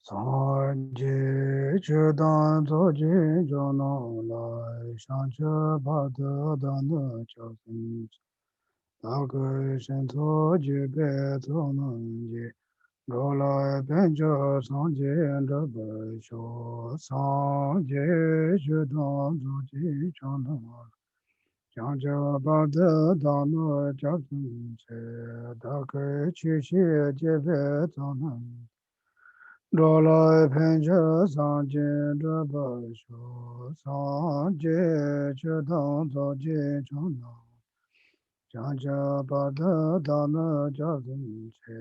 Sanje Chudan Zoji Jono Lai Shancha Bada Dana Chosin Daga Shanto Jibe Tonanje Rola Benjo Sanje and Rabba Sho Sanje Chudan Zoji Jono Shancha Bada Dana Chosin Daga Chichi Jibe Tonanje Rola Penja Sanje Draba Sho Sanje Chudon Zoje Chona Janja Bada Dana Jadun Che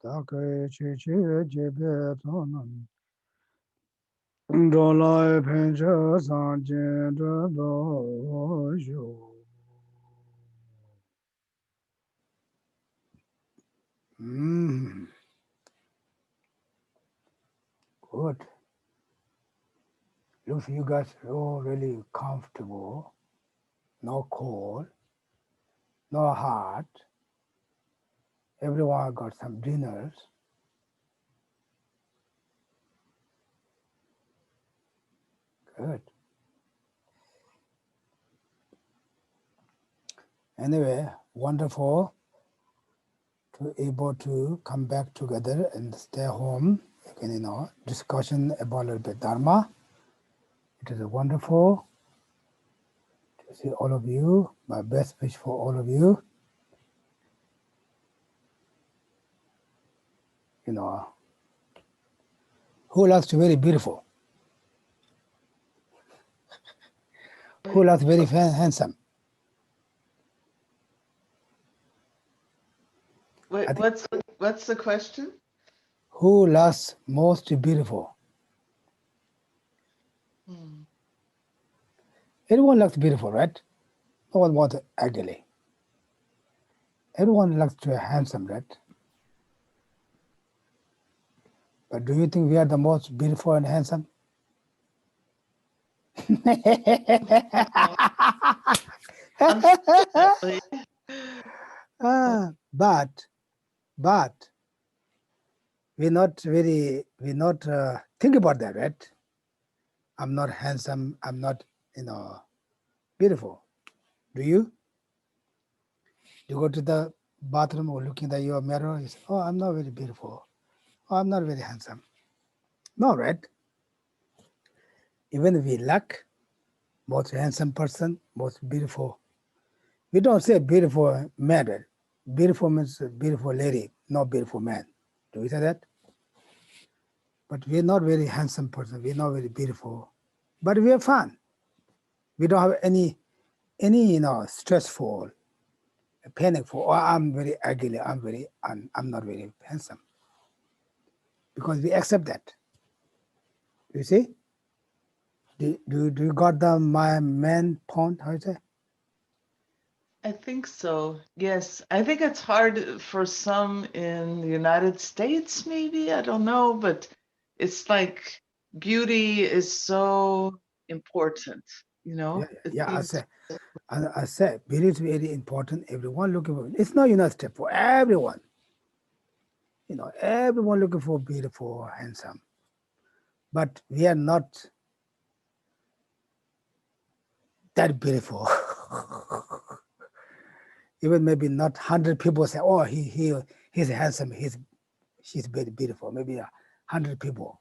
Dake Chichi Jebe Tonan Rola Penja Sanje Draba Sho. Good. Looks you guys all really comfortable, no cold, no hot. Everyone got some dinners. Good. Anyway, wonderful to able to come back together and stay home. Again, discussion about a little bit Dharma. It is wonderful to see all of you. My best wish for all of you. Who likes to very beautiful? Who likes very handsome? Wait, what's the question? Who likes most beautiful? Everyone likes beautiful, right? No one wants ugly. Everyone likes to be handsome, right? But do you think we are the most beautiful and handsome? Unfortunately. But we not think about that, right? I'm not handsome. I'm not, beautiful. Do you? You go to the bathroom or looking at your mirror, you say, oh, I'm not very beautiful. Oh, I'm not very handsome. No, right? Even if we lack most handsome person, most beautiful. We don't say beautiful man, right? Beautiful means beautiful lady, not beautiful man. Do we say that? But we're not very handsome person. We're not very beautiful. But we have fun. We don't have any stressful, painful. Oh, I'm very ugly. I'm not very handsome. Because we accept that. You see? Do you got my main point? How you say? I think so. Yes. I think it's hard for some in the United States, maybe. I don't know, but it's like beauty is so important, It Yeah. seems. I say beauty is very important. Everyone looking for it. It's not United States for everyone. Everyone looking for beautiful, handsome. But we are not that beautiful. Even maybe not 100 people say, oh, he's handsome, she's very beautiful. Maybe 100 people.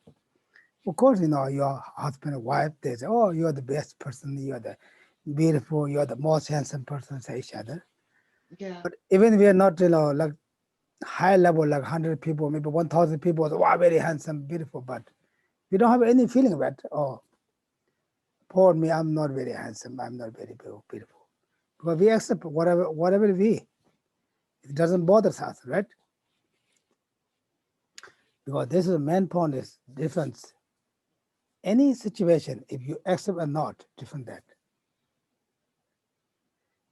Of course, your husband and wife, they say, oh, you're the best person, you're the beautiful, you're the most handsome person, say each other. Yeah. But even we are not, like high level, like 100 people, maybe 1,000 people, say, wow, very handsome, beautiful, but we don't have any feeling that, oh, poor me, I'm not very handsome, I'm not very beautiful. Because we accept whatever we, it doesn't bother us, right? Because this is the main point is difference. Any situation, if you accept or not, different that.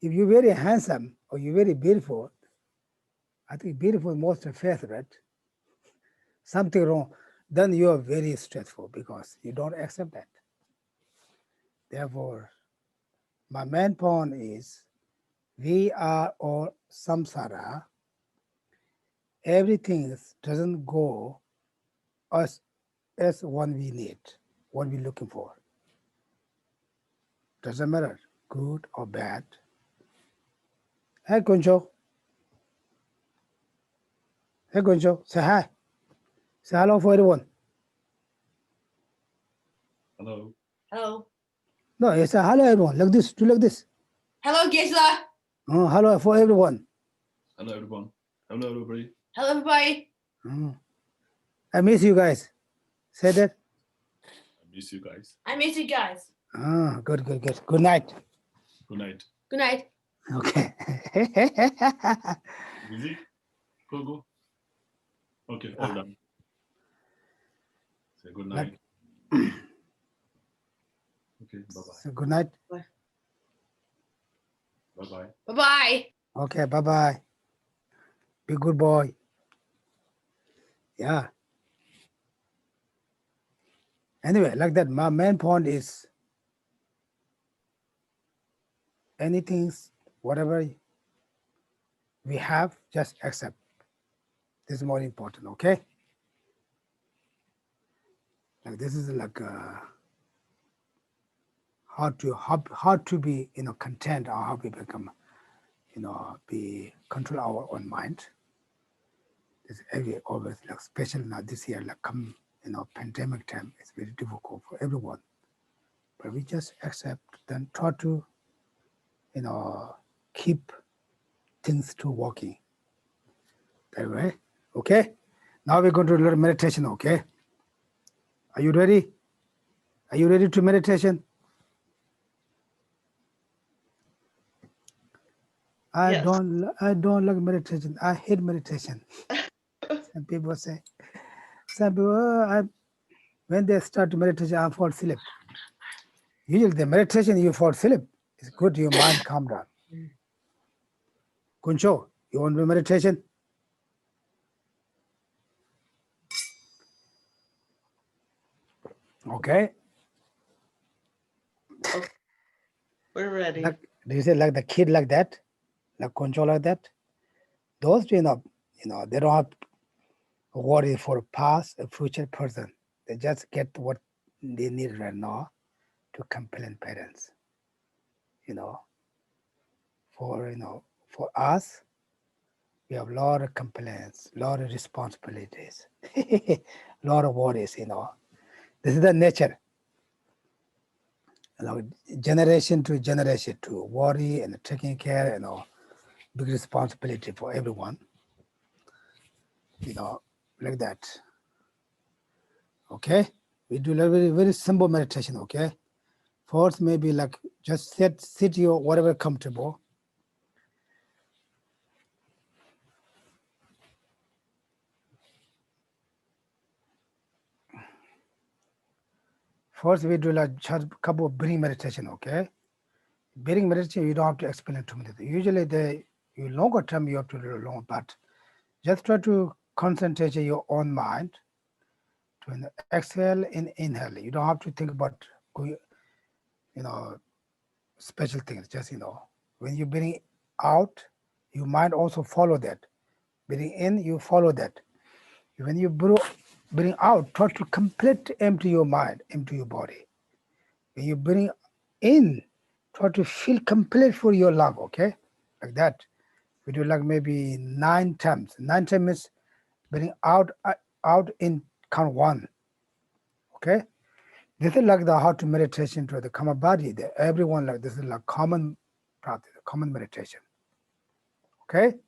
If you're very handsome or you're very beautiful, I think beautiful is most of faith, right? Something wrong, then you are very stressful because you don't accept that. Therefore, my main point is we are all samsara. Everything doesn't go as as one we need, one we're looking for. Doesn't matter, good or bad. Hey, Kuncho. Hey, Kuncho. Say hi. Say hello for everyone. Hello. Hello. No, you say hello, everyone. Like this. Do like this. Hello, Geshe. Hello for everyone. Hello, everyone. Hello, everybody. Hello, everybody. I miss you guys. Say that. I miss you guys. I miss you guys. Good, good, good. Good night. Good night. Good night. Okay. Busy? Go. Okay, all done. Say good night. Okay, bye-bye. So good night. Bye-bye. Bye-bye. Okay, bye-bye. Be good boy. Yeah. Anyway, like that, my main point is anything, whatever we have, just accept. This is more important, okay? Like this is like how to be content, or how we become be control our own mind. This always like especially now this year, like come pandemic time, it's very difficult for everyone. But we just accept, then try to keep things to working that way. Okay. Now we're going to learn meditation. Okay. Are you ready? Are you ready to meditation? Yes. I don't like meditation. I hate meditation. Some people say. Some people, when they start meditation, I fall asleep. Usually the meditation you fall asleep. It's good. Your mind calm down. Kuncho, you want to do meditation? Okay. We're ready. Like, do you say like the kid like that? Like Kuncho like that? Those they don't have worry for past and future person. They just get what they need right now to complain parents. For us, we have a lot of complaints, a lot of responsibilities, a lot of worries. This is the nature. Generation to generation to worry and taking care. Big responsibility for everyone. Like that. Okay, we do a very very simple meditation. Okay, first maybe like just sit your whatever comfortable. First, we do like just a couple of breathing meditation, okay? Breathing meditation, you don't have to explain too many things. Usually, you longer term, you have to do long, but just try to concentrate your own mind to exhale and inhale. You don't have to think about going, special things. Just, when you bring out, your mind also follow that. Bring in, you follow that. When you bring out, try to completely empty your mind, empty your body. When you bring in, try to feel complete for your lung, okay? Like that. We do like maybe 9 times. 9 times is bring out in count 1, okay? This is like the how to meditation to the common body. Everyone like this is like common practice, common meditation, okay?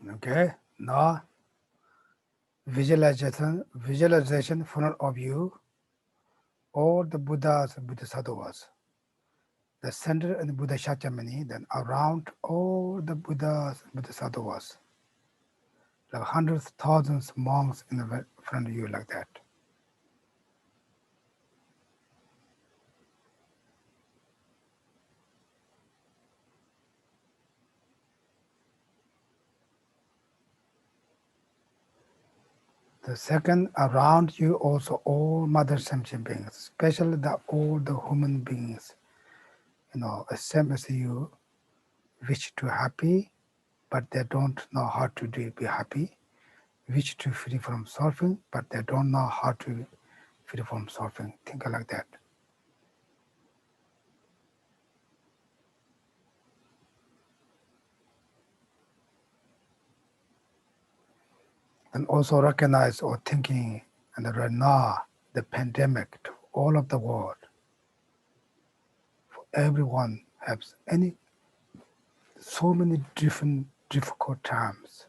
Okay, now visualization in front of you, all the Buddhas and Bodhisattvas, the center in the Buddha Shakyamuni, then around all the Buddhas and Bodhisattvas, like hundreds, thousands of monks in the front of you like that. The second, around you also all mother sentient beings, especially all the human beings, same as you, wish to happy, but they don't know how to be happy, wish to free from suffering, but they don't know how to free from suffering. Think like that. And also recognize or thinking and right now the pandemic to all of the world. Everyone has so many different difficult times,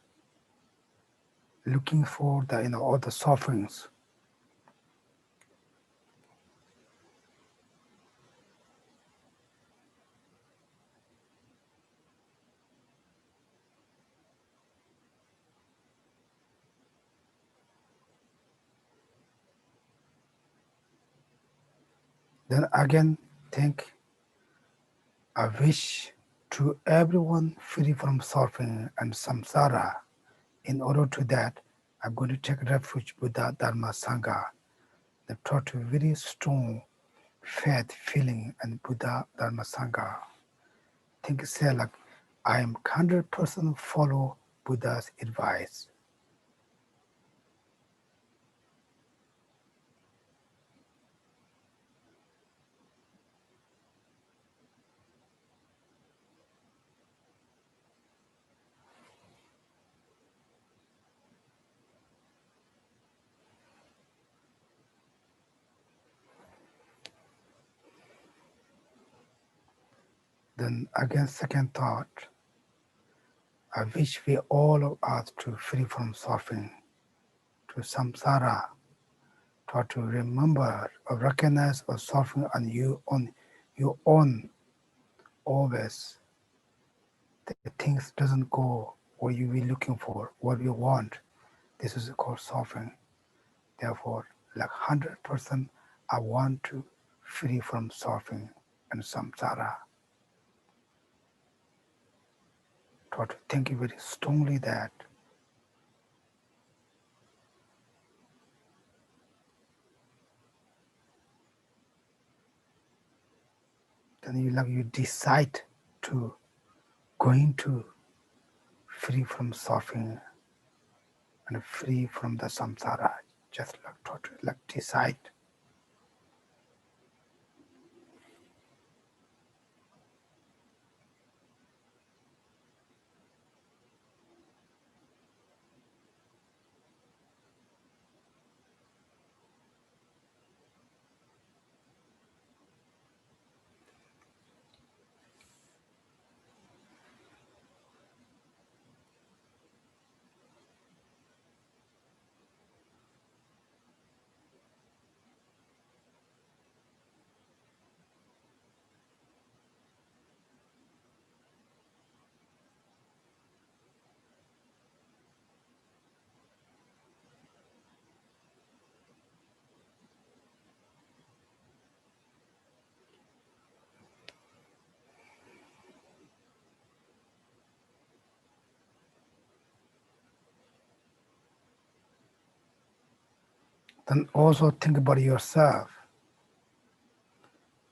looking for the all the sufferings. Then again think, I wish to everyone free from suffering and samsara. In order to that, I'm going to take refuge Buddha, Dharma, Sangha. The taught very strong faith, feeling, and Buddha, Dharma, Sangha. Think, say like, I am 100% follow Buddha's advice. Then again, second thought, I wish we all of us to free from suffering, to samsara, try to remember or recognize or suffering on your own always. The things doesn't go what you be looking for, what you want. This is called suffering. Therefore, like 100%, I want to free from suffering and samsara. Try to think very strongly that. Then you decide to going to free from suffering and free from the samsara. Just like try to decide. Then also think about yourself.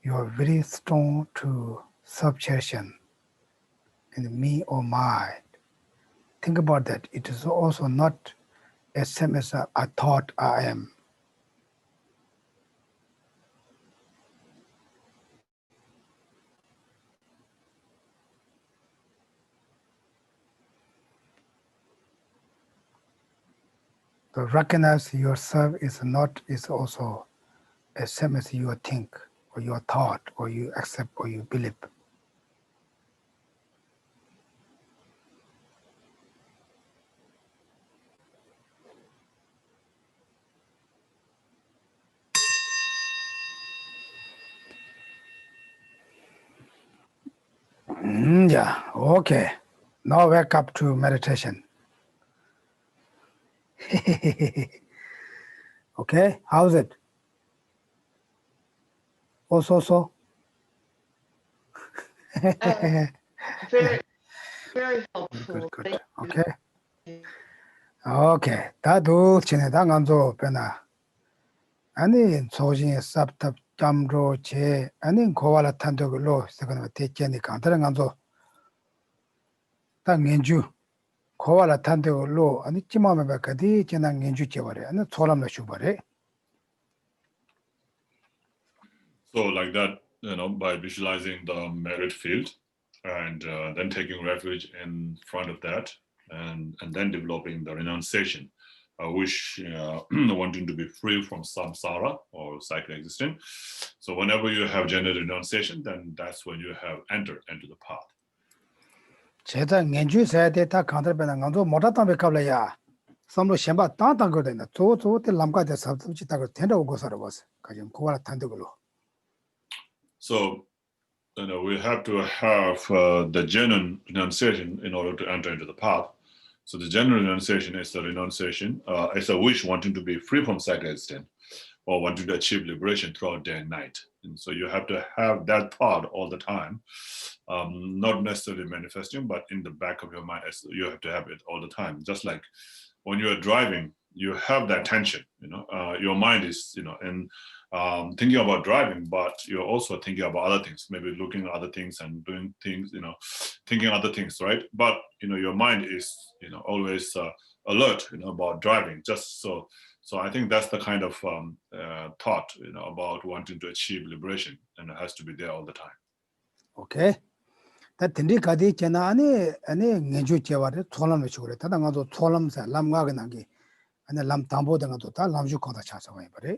You are very strong to subjection in me or my. Think about that. It is also not as same as I thought I am. To recognize yourself is also as same as you think or your thought or you accept or you believe. Yeah, okay. Now wake up to meditation. Okay, how's it? So. Very, very Good, helpful. good. Thank Okay. you. Okay. 다도 지내다 간조 변화. 아니 소진의 삽탑 잠로 제 아니 고발라 탄도글로 세거나 대체니까 다른 간조 딱 연주 고발라 탄도글로 아니 찜하면 bakadi 지난 연주 제버래. 아니 소람나 주버래. So like that, by visualizing the merit field and then taking refuge in front of that and then developing the renunciation, which wanting to be free from samsara or cyclic existence. So whenever you have gender renunciation, then that's when you have entered into the path. 제가 연주 세대 다 간다면 간조 못하다면 갑라야. 섬로 셴바 땅땅 거든다. 저때 남가대 삽습지 딱을 텐다고 고사로 봤어. 가지고 고발라 탄도글로. So we have to have the genuine renunciation in order to enter into the path. So the genuine renunciation is the renunciation, it's a wish wanting to be free from cyclic existence or wanting to achieve liberation throughout day and night. And so you have to have that thought all the time, not necessarily manifesting, but in the back of your mind, you have to have it all the time. Just like when you're driving, you have that tension, your mind is, thinking about driving, but you're also thinking about other things, maybe looking at other things and doing things, thinking other things, right? But, your mind is, always alert, about driving. Just so I think that's the kind of thought, about wanting to achieve liberation, and it has to be there all the time. Okay. 다 딘디 가디 있잖아. 아니 연주 제와를 토람을 주고 그래. 다당아도 토람사 람가가 난게 아니 람 담보등아도 다 람주 거다 차서 해 버려.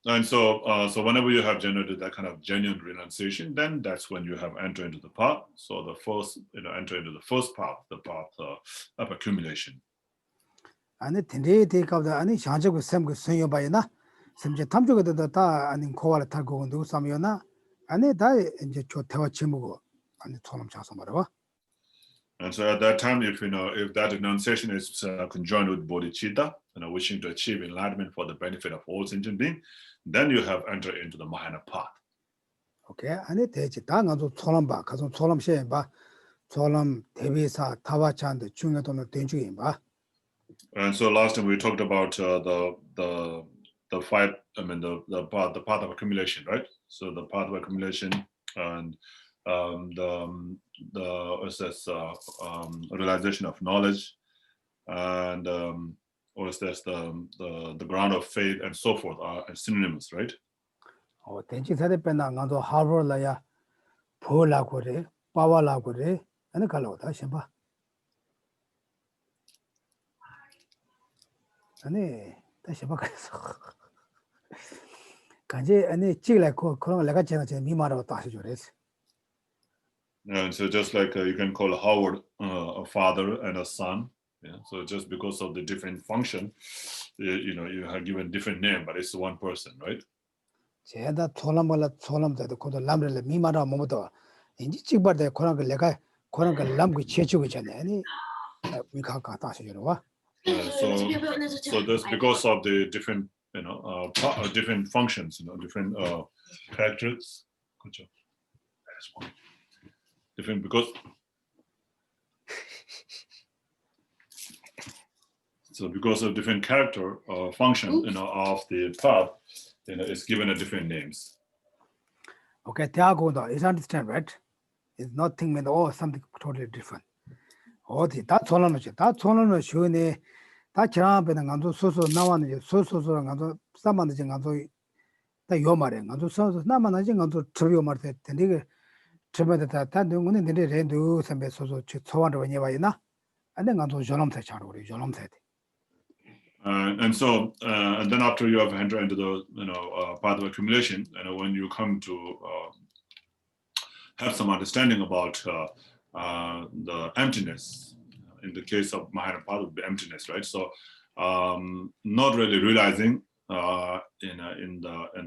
And so whenever you have generated that kind of genuine renunciation, then that's when you have entered into the path. So the first, enter into the first path, the path of accumulation. 아니 딘디 대가다 아니 장적고 샘고 선여 봐야나. 샘제 탐적에도 다 아니 고발을 타고 누구 삼여나. 아니 다 이제 저 대화 제목고 아니 토람 차서 말아. And so at that time, if that renunciation is conjoined with bodhicitta, wishing to achieve enlightenment for the benefit of all sentient beings, then you have entered into the Mahayana path. Okay, 아니 대지 다 나도 토람 봐. 가서 토람 시에 봐. 토람 대비사 타와찬데 중요도는 된주인 봐. And so last time we talked about the five. I mean the path of accumulation, right? So the path of accumulation and realization of knowledge, and or is this the ground of faith and so forth are synonymous, right? 대지 세대 빼나 나도 하버라야 보라고 그래. 빠와라고 그래. 아니 갈라고 다시 봐. 아니 다시 봐 그래서. 간제 아니 찍으라고 그런 내가 제가 미마라고 다시 줘랬어. And so just like you can call Howard a father and a son, yeah. So just because of the different function, you have given different name, but it's one person, right? 제가 토람도 그도 람를 미마라 뭐도 인지 찍버대 그런 거 내가 그런 거 람고 채주고 있잖아요. 아니 위가가 다시 줘와. So just because of the different, different functions, different characters. Good job. Different because. So because of different character or function, of the path, it's given a different names. Okay, 대하고도 is understand, right? It's nothing mean or something totally different. 어디 다 전화는 다 전화는 쉬우네. 다 지나면은 간도 소소 나와는 소소소랑 간도 싸만은 간도 다 요말에 간도 소소 나만은 간도 저요 말때 되게 저번에 다 누구는 내리 렌도 선배 소소 초반으로 해봐야나. 안데 간도 전함사 차로 우리 전함사. And so, and then after you have entered into the path of accumulation, when you come to have some understanding about the emptiness, in the case of Mahayana path would be emptiness, right? So, not really realizing in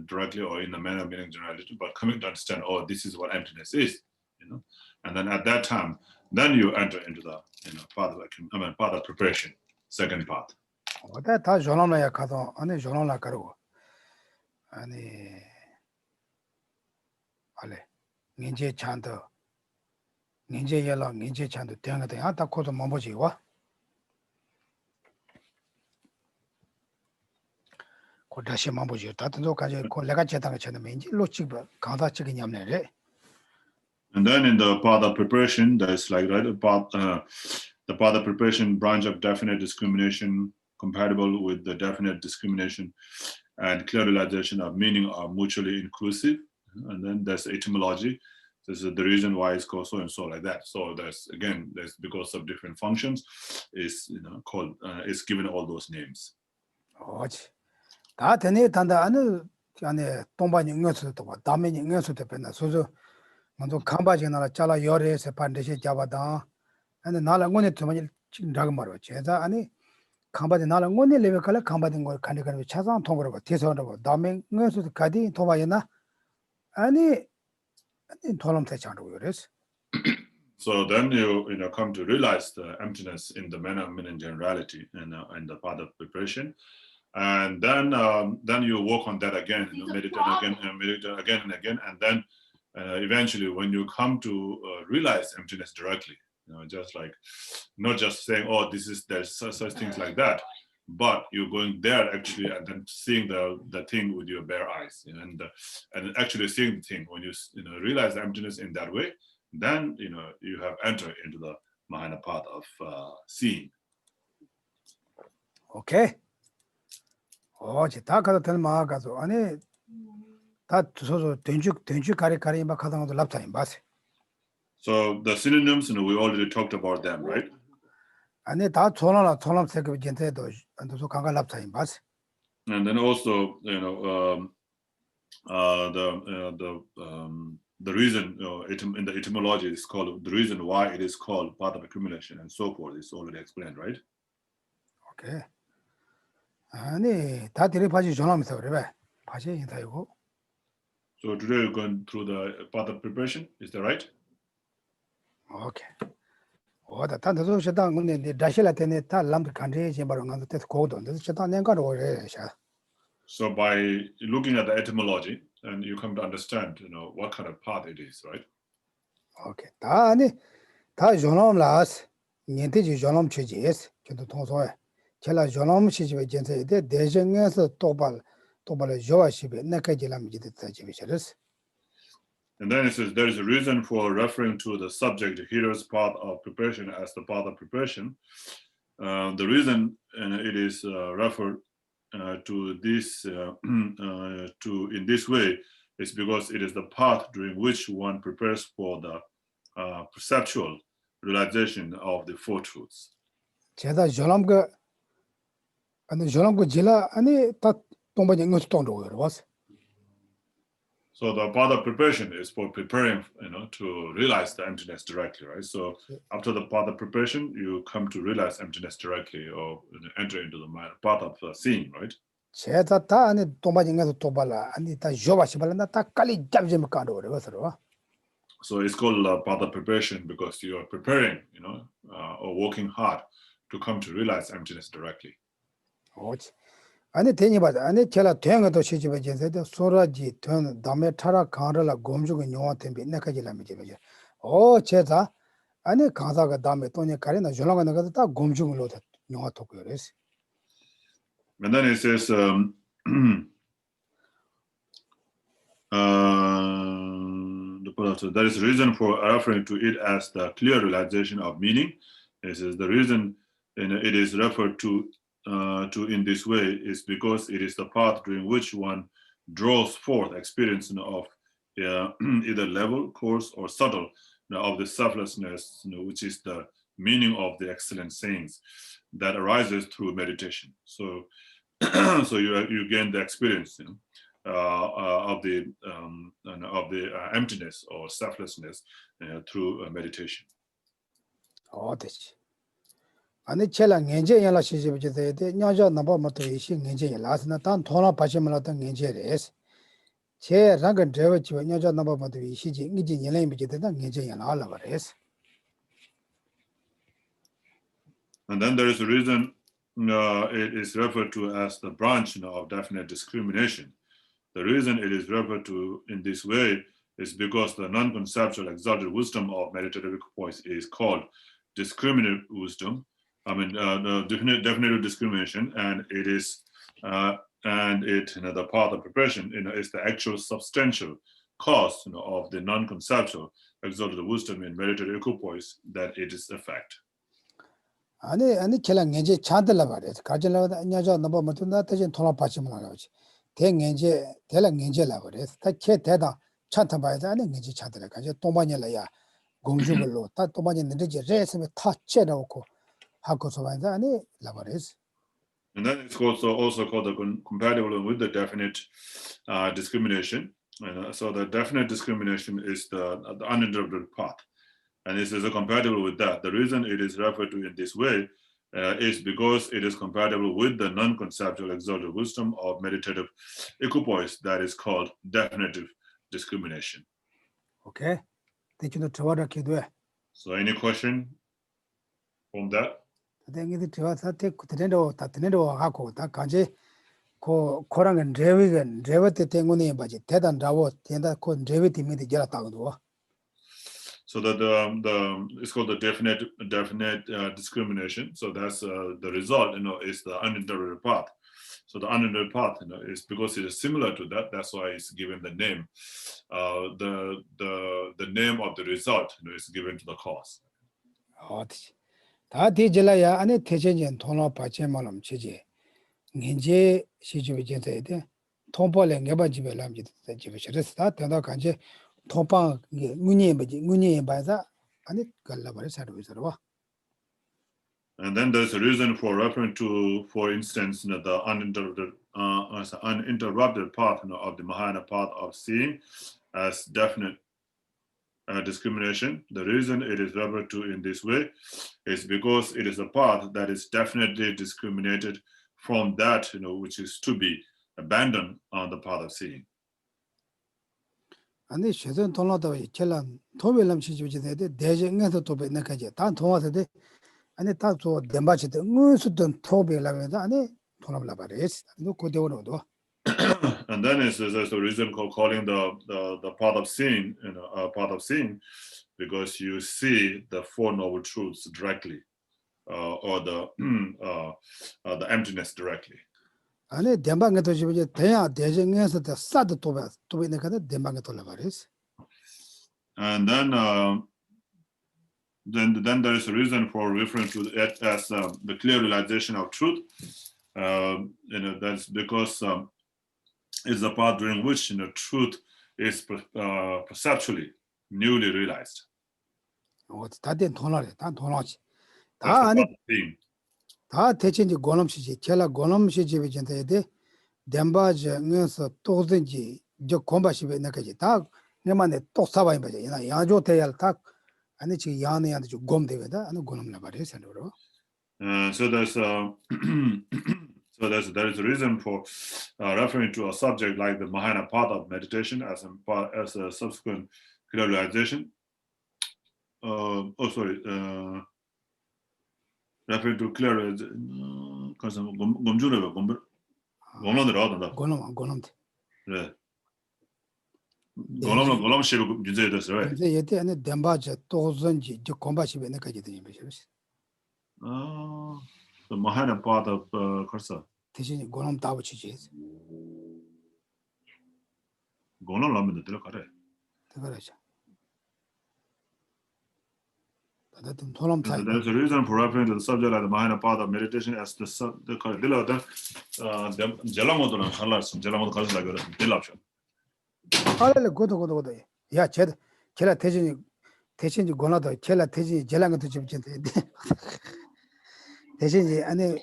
directly or in the manner of meaning generality, but coming to understand, oh, this is what emptiness is. and then at that time, then you enter into the path of preparation, second path. 다 조놈나야 가도 안에 조놈나 가르고 아니 알레 인제 찬도 인제 열라 인제 찬도 대응하다 야다 코도 못 보지 와 고다시 못 보지 다도 가지 고 내가 제다가 전에 인제 로치 가다 찍이 냠네래. And then in the path of preparation, there's like right the path of preparation branch of definite discrimination compatible with the definite discrimination, and clear realization of meaning are mutually inclusive. And then there's etymology. This is the reason why it's called so and so like that. So there's because of different functions, is called is given all those names. 어지 다 되네 단다 안에 동반 영역수도 봐 다음에 영역수도 변나 소소 먼저 감바지 나라 잘라 열에서 반드시 잡아다 아니 나라 원에 좀 지금 나가 말어 제가 아니 감바지 나라 원에 레벨 감바진 걸 간에 차상 통으로 대서로 다음에 영역수도 가디 도바이나 아니 돌럼 대창으로 그래서 So then you come to realize the emptiness in the manner, meaning, generality, and the path of preparation, and then you work on that again, meditate again and again, and then eventually, when you come to realize emptiness directly, just like not just saying, "Oh, there's such things like that," but you're going there actually, and then seeing the thing with your bare eyes, and actually seeing the thing. When you realize the emptiness in that way, then you have entered into the Mahayana path of seeing. 오케이. 어제 다 가다 될 마가서 아니 다 소소 된주 가리 막 하던 것도 랍타임 봤어. So the synonyms, we already talked about them, right? 아니 다 존람 세계 전체도 안도서 강가 랍타임 봤어. And then also, the reason, in the etymology, is called the reason why it is called path of accumulation and so forth is already explained, right? 오케이. 아니 다 들이파지 존람에서 그래. 파지 인사이고. So today we're going through the path of preparation, is that right? 오케이. 어다 단도서 시당 근데 다시라 때네 다 람드 간제 제바로 간도 때 고도 근데 시당 nen가로 그래. So by looking at the etymology, and you come to understand, what kind of path it is, right? 오케이. 다 아니 다 존람라스. 년대지 존람 취지에서 저도 통소해. 제가 존람 취지에 전세에 대정에서 도발을 좋아시베 내가지람 지됐다 지비셔스. And then it says there is a reason for referring to the subject here's path of preparation as the path of preparation. The reason it is referred to this in this way is because it is the path during which one prepares for the perceptual realization of the four truths. 제가 존람가 아니 존람고 지라 아니 다 동반이 것도 동도로 왔어. So the path of preparation is for preparing, to realize the emptiness directly, right? So after the path of preparation, you come to realize emptiness directly, or enter into the path of seeing, right? 제가 다 아니 동반이 것도 도발라 아니 다 조바시발나 다 깔리 잡지면 까도 그래서. So it's called path of preparation because you are preparing, or working hard to come to realize emptiness directly. 오지. 아니 대니바다 아니 제가 대응도 시집에 전세도 소라지 던 담에 타라 강라라 곰주고 녀한테 내까지라면 제가 제가 아니 강사가 담에 돈이 가리나 졸라가 나가서 다 곰주고로 녀가 토고 그랬어. And then it says there is a reason for referring to it as the clear realization of meaning. It says the reason it is referred to in this way is because it is the path during which one draws forth experience of either level, coarse, or subtle of the selflessness, which is the meaning of the excellent sayings that arises through meditation. So, so you gain the experience of the emptiness or selflessness through meditation. 됐지. 아니 제가 년제 연락 시집에 돼 녀자 넘버 뭐도 이시 년제 연락나 단 돈아 받으면 어떤 년제래스 제 랑근 제వ 지와 녀자 넘어봐도 시지 이제 년에 비지다 녀자 연하라 버레스. And then there is a reason it is referred to as the branch of definite discrimination. The reason it is referred to in this way is because the non-conceptual exalted wisdom of meditative equipoise is called discriminative wisdom. I mean, the definitive discrimination, and it is, the path of preparation, is the actual substantial cause of the non-conceptual exalted wisdom in meditative equipoise that it is effect. 아니 kell랑 녀제 차들라 말이야. 가질라다 녀자 넘어 못나 대신 통화 받지 말아야지. 대년제 대랑 녀제라 그래. 다케 대다 차타 봐야지 아니 녀제 차들라 가지 동반이라야 공주별로 다 동반이 늦지 레스면 다 째놓고 하고서 봐야지 아니 라버레스. And then it's also called the compatible with the definite discrimination. So the definite discrimination is the uninterrupted path. And this is compatible with that. The reason it is referred to in this way is because it is compatible with the non-conceptual exalted wisdom of meditative equipoise that is called definitive discrimination. Okay. Thank you. So any question from that? 땡이들 들어와서 드네도 하고 다 간제 고랑은 레버트 때문에 바지 대단 라고 된다 고 레버트 미리 gel았다고. So that it's called the definite discrimination. So that's the result, is the uninterrupted path. So the uninterrupted path, is because it is similar to that. That's why it's given the name. The name of the result, is given to the cause. 다 뒤질라야 안에 대전전 돈을 받지 말람 지지. 이제 시주에 제대로 돼. 통보를 내가 집에 남지 집에 저랬다. 내가 간제 통방 문이 봐서 아니 갈라버려 살아서. And then there's a reason for referring to, for instance, the uninterrupted path of the Mahayana path of seeing as definite discrimination. The reason it is referred to in this way is because it is a path that is definitely discriminated from that, which is to be abandoned on the path of seeing. 아니 최선 돈라도 있잖아. 도벨람 시주지데 대정에서 도벨나까지 다 통화서데 아니 다저 덴바치데 무슨든 토벨라면서 아니 돈라블라 바레스. 너 고대원도. And then there's a reason calling the path of seeing, path of seeing, because you see the Four Noble Truths directly, or the emptiness directly. 아니 덴방에도 지금 대야 대정에서 사드 도배나까지 덴방에 돌아버렸어. And then there is a reason for referring to it as the clear realization of truth. That's because it's the path during which truth is perceptually newly realized. 다된 돈하래, 다 돈하지. 다 아니 다 대체인지 고놈시지, 제가 고놈시집에 전에 덴바즈에서 또든지 저 공바시베 나까지 다 내만에 또 사바이 버지. 나 야조태야 딱 아니 지금 야네한테 좀 곰되거든. 아니 고놈나 버려서 그러. So there's there is a reason for referring to a subject like the Mahayana path of meditation as a subsequent clear realization. Referring to clear realization. 고놈. 네. 고놈 씨로 문제 됐어요. 이제 얘때 안에 덴바즈 또든지 저 공바시베 나까지 되는 거죠. The Mahayana path of Kursa. 대신 고놈 다 붙이지. 고놈 라면 들어가래. 그거죠. 다들 돈엄 타. There's a reason for referring to the subject like the Mahayana path of meditation as the 젤라모도랑 갈라서 젤라모도 가서 나거든. 딜랍쇼. 알레 고도. 야, 제가 대신이 고나도 제가 대신 젤랑도 좀 진데. 대신이 안에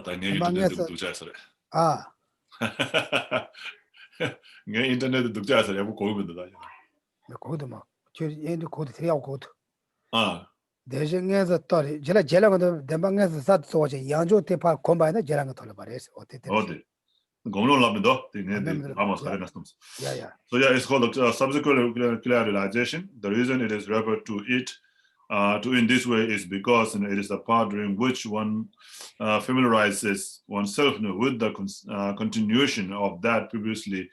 당연히 독자서래. 내 인터넷 독자서 야부 고르면다. 고도 막 저 얘도 고도 대야고 고도. 대신에서 또 제가 젤랑도 대방에서 사도 오지 양조 대파 콤바이나 젤랑도 돌아버렸어. 어때? Yeah. So yeah, it's called subsequent clear realization. The reason it is referred to it in this way is because it is the part during which one familiarizes oneself with the continuation of that previously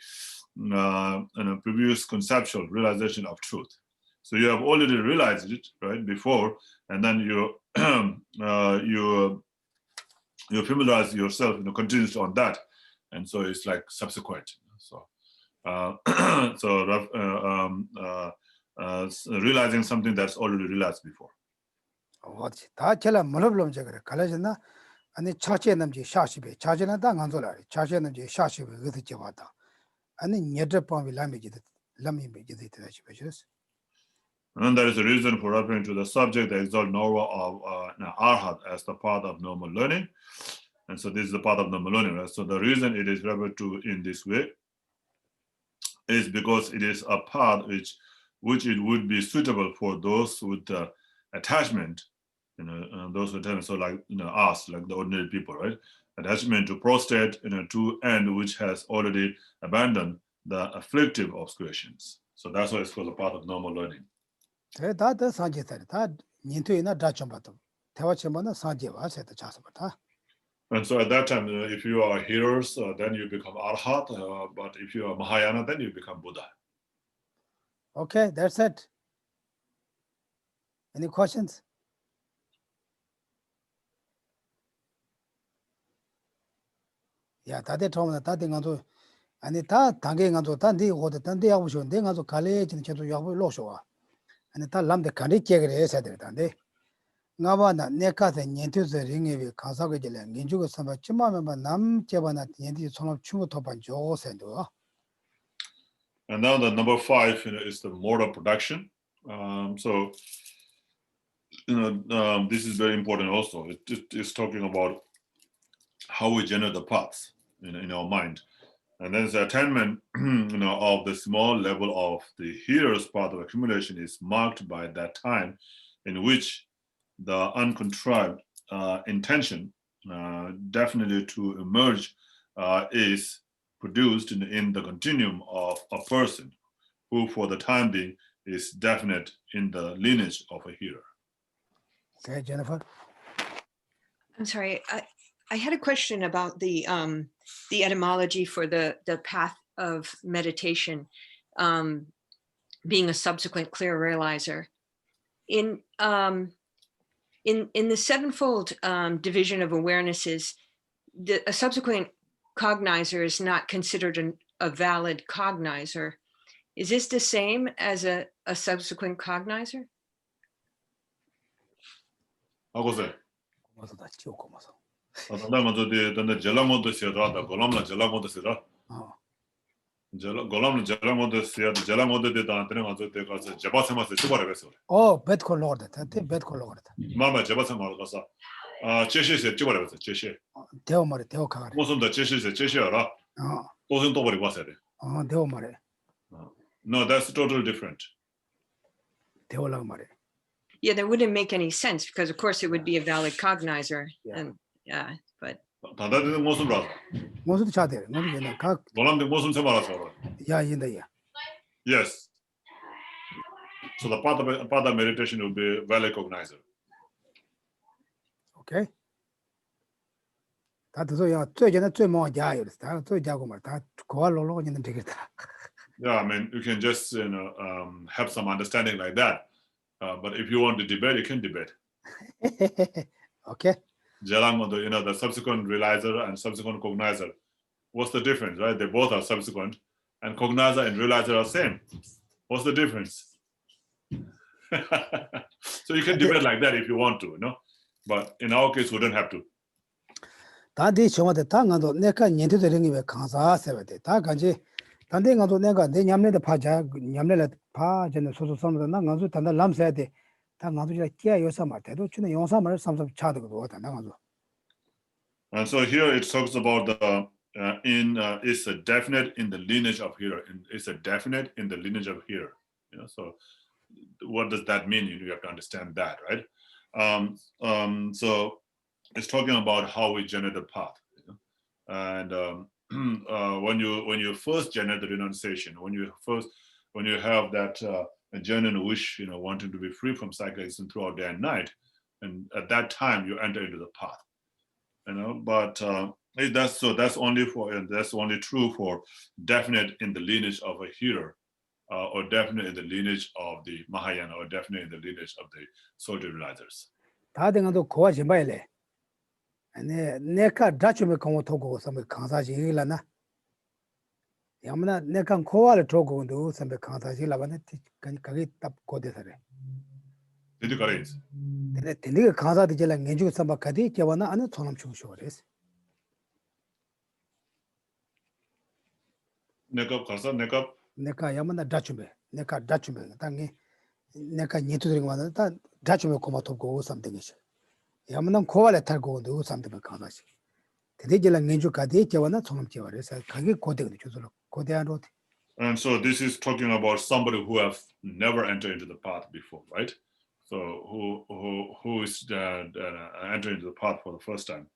previous conceptual realization of truth. So you have already realized it right before, and then you you familiarize yourself, continues on that, and so it's like subsequent. So realizing something that's already realized before. 다 제가 물어보면 그래. 갈라졌나? 아니 차체 남지 샤시베. 차제나 다 간절하리. 차체 남지 샤시베 그것도 제와다. 아니 녀접범이 람이지도 람이지도 되지 버렸어. And that is the reason for referring to the subject, the exalted Norma of Arhat as the path of normal learning. And so this is the path of normal learning. Right? So the reason it is referred to in this way is because it is a path which it would be suitable for those with attachment, those with attachment, so like us, like the ordinary people, right? Attachment to prostate, to end which has already abandoned the afflictive obscurations. So that's why it's called the path of normal learning. 다 산제다. 다 닌토이나 다좀바도. 대화체만은 산제와 세다 자서부터. And so at that time, if you are hearers, then you become Arhat. But if you are Mahayana, then you become Buddha. Okay, that's it. Any questions? Yeah, 다들 처음에 다들 가서 아니 다 단계 가서 단디 오다 단디 하고 싶은 데 가서 갈래지는 저도 야고 로셔와. 아니 다 람데 간이 깨그래 해야 되는데. 나바나 내가서 년투서 링에 가사가 될 민주가 삼바 쯤마면 남 제바나 년디 손업 추고 도반 조선도. And now the number 5 is the mode of production. So this is very important also. It is talking about how we generate the paths in our mind. And then the attainment of the small level of the hearer's path of accumulation is marked by that time in which the uncontrived intention definitely to emerge is produced in the continuum of a person who for the time being is definite in the lineage of a hearer. Okay, Jennifer. I'm sorry, I had a question about the etymology for the path of meditation being a subsequent clear realizer. In the sevenfold division of awarenesses, a subsequent cognizer is not considered a valid cognizer. Is this the same as a subsequent cognizer? 하고서 고마서다 지오 고마서. 먼저 데 젤라모드 시어다 골람라 젤라모드 시어다. 골람라 젤라모드 시어다 젤라모드 데 다한테는 가서 때 가서 제바세마스 찍어라겠어. 벳콜 로거다. 때 벳콜 로거다. 마마 제바세마 가서 제시세 찍어라겠어. 제시. 대어 말에 대어 가가래. 무슨 더 제시세 제시하라. 도선 또 버리고 왔어야 돼. 대어 말에. No, that's totally different. 대어라고 말해. Yeah, that wouldn't make any sense because of course it would be a valid cognizer. And but 다다들 무슨 봐. 무슨 차대. 무슨 얘는 각 놀람데 무슨 세마라서. 야 인다야. Yes. So the path of meditation will be valid cognizer. Okay. 다 들어야最近的最忙家有的，다最家过嘛，다 고알로로 있는 되겠다. Yeah, I mean, you can just have some understanding like that. But if you want to debate, you can debate. Okay. The subsequent realizer and subsequent cognizer. What's the difference, right? They both are subsequent, and cognizer and realizer are same. What's the difference? So you can debate like that if you want to, But in our case, we don't have to. 다디 처음에 당간도 내가 년도도 링이 강사 세베데 다 간지 단대 간도 내가 내 냠내데 파자 냠내래 파전에 소소섬도 나 간도 단다 람세데 다 간도 이제 끼야 요사 말때도 주는 용사말 삼삼 차도도 다 간도. And so here it talks about the it's a definite in the lineage of hearer. It's a definite in the lineage of hearer. So what does that mean? You have to understand that, right? So it's talking about how we generate the path, and when you first generate the renunciation, when you have that genuine wish, wanting to be free from cyclism throughout day and night, and at that time you enter into the path. But that's only true for definite in the lineage of a healer, or definite in the lineage of the Mahayana, or definite in the lineage of the soldier realizers. 다등도 고아 심바일래. 내가 다치면 공부 토고 선배 강사지라나. 야무나 내가 고아를 토고도 선배 강사지라바네. 그게 답 고대서래. Did you correct? 근데 강사들이랑 연주 선배까지 저번에 안 손님 주셔res. 내가 야무나 다치면 당에 내가 니트들이 와서 다 다치면 고마 토고 something이죠. 야무나 고아를 탈고도 something 강사지. 대대질랑 연주까지 저번에 손님 주셔res. 그게 고대도 주소로 고대한로. And so this is talking about somebody who have never entered into the path before, right? So who is entering into the path for the first time,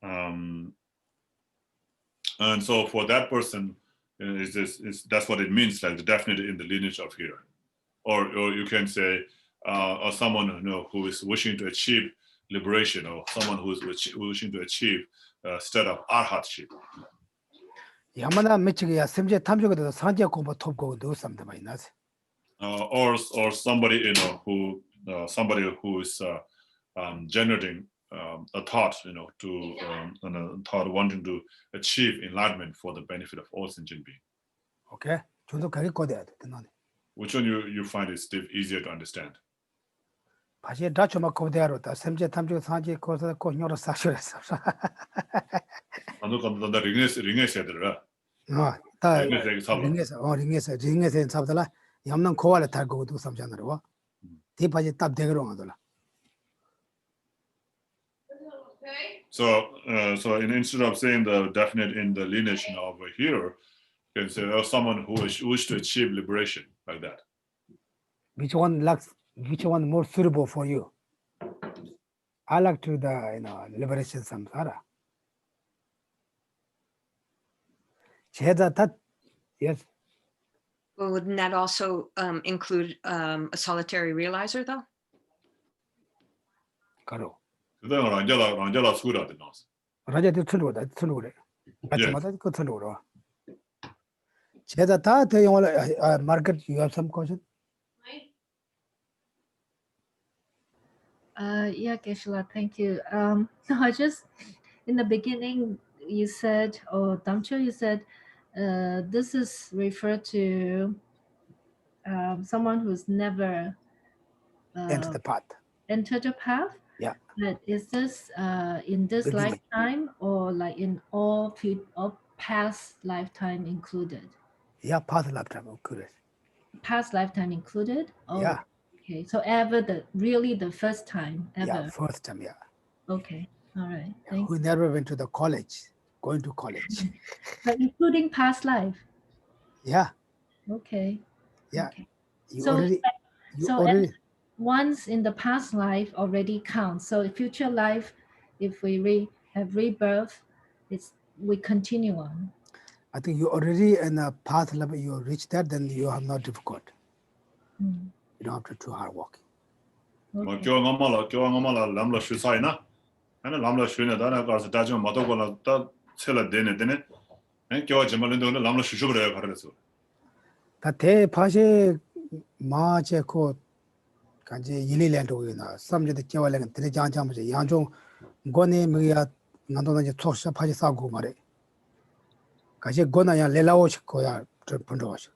and so for that person, that's what it means, like the definite in the lineage of healer, or you can say, or someone who is wishing to achieve liberation, or someone who is wishing to achieve state of arhatship. 야마나 미치기야 심지어 탐정에도 산재 공부 톱고도 something 많이 나지. Or somebody who somebody who is generating a thought, to thought wanting to achieve enlightenment for the benefit of all sentient beings. Okay, 저도 그게 고대야 돼. Which one you find is easier to understand? 다시 다쳐만 고대하러다 심지어 탐정 산재 거기서 고녀로 사셔했어. 나 링에서 해들라. 다 링에서 링에서 잡더라. 얌난 고아를 탈고도 삼잖아요. 대파지 답 대거로 하더라. So instead of saying the definite in the lineage of a hero, you can say someone who wish to achieve liberation, like that. Which one more suitable for you? I like to the liberation samsara. Yes. Well, wouldn't that also include a solitary realizer, though? 가로. 그다음에 란자라 수라 되나서. 라자도 틀고래. 맞죠? 그 틀고래. 제가 다 대용을 market you have some question? Yeah, Geshe, thank you. No, I just in the beginning you said, or Damcho, you said this is referred to someone who's never Enter the path. entered the path. Yeah. But is this in this Beginning. lifetime or like in all past lifetime included? Yeah, past lifetime, correct. Past lifetime included? Oh, Yeah. Okay, so ever the first time ever. Yeah, first time, yeah. Okay, all right. Yeah, Thank who never went to the college, going to college. But including past life. Yeah, Okay. yeah. Okay. You So already. once in the past life already counts. So in future life, if we have rebirth, we continue on. I think you already in the path level, you reach that, then you have not difficult. Mm. You don't have to do hard work. Okay. 교황엄마라 람라 슈사이나. 아니 람라 슈네다 나 가서 다좀 마도고나 다 셀라 되네. 교황 제말인데 람라 슈슈브래요 가르쳐. 다 대파시 마제 코 간제 일일랜도이나 삼제의 개발은 대장장무제 양종 권의 뭐야 나도는 이제 촉사 파지 싸고 말해. 가시 권아야 레라오시 거야 저 분도와시.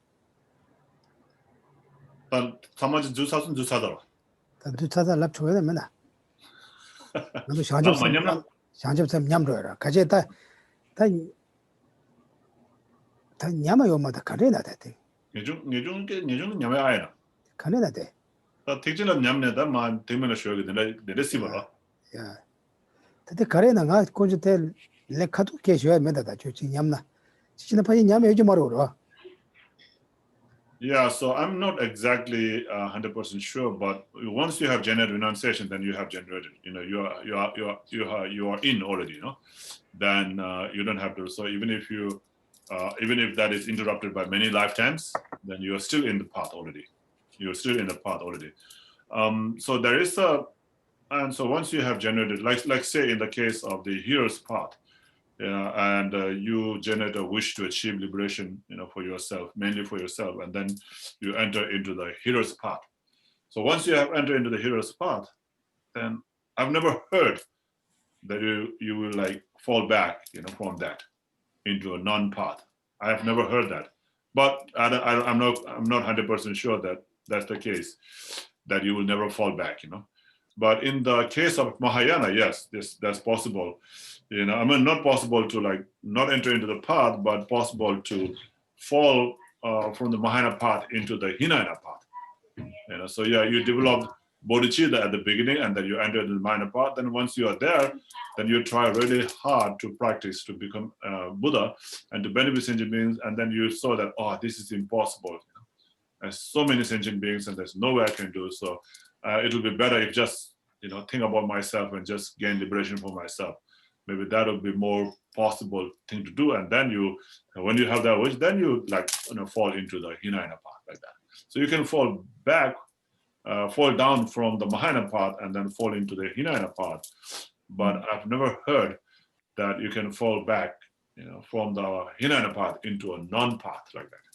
단 사마지 주사선 주사더라. 다 주사다 랍 줘야 되면은. 나도 샹접섬 냠로라. 가시 다 냠아요 마다 가래나 돼. 예중 냠에 아이나. 가래나 돼. 다 택진은 냠내다 만 되면은 쉬어야 되네. 레시버라. 야. 근데 가래나가 콘주텔 레카도 계셔야 맨다다 좋지 냠나. 진짜 파지 냠에 요즘 말어. Yeah, so I'm not exactly 100% sure, but once you have generated renunciation, then you have generated. You are in already. Then you don't have to. So even if that is interrupted by many lifetimes, then you are still in the path already. You're still in the path already. So there is and so once you have generated, like say in the case of the hero's path, and you generate a wish to achieve liberation, for yourself, mainly for yourself, and then you enter into the hero's path. So once you have entered into the hero's path, then I've never heard that you will like fall back, from that into a non-path. I have never heard that, but I'm not 100% sure that that's the case, that you will never fall back, But in the case of Mahayana, yes, that's possible. I mean, not possible to like not enter into the path, but possible to fall from the Mahayana path into the Hinayana path. So yeah, you develop bodhicitta at the beginning, and then you enter the Mahayana path. Then once you are there, then you try really hard to practice to become Buddha and to benefit sentient beings, and then you saw that this is impossible. There's so many sentient beings, and there's no way I can do so. It will be better if just think about myself and just gain liberation for myself. Maybe that would be more possible thing to do. And then when you have that wish, then you fall into the Hinayana path like that. So you can fall back, fall down from the Mahayana path and then fall into the Hinayana path. But I've never heard that you can fall back, from the Hinayana path into a non-path like that.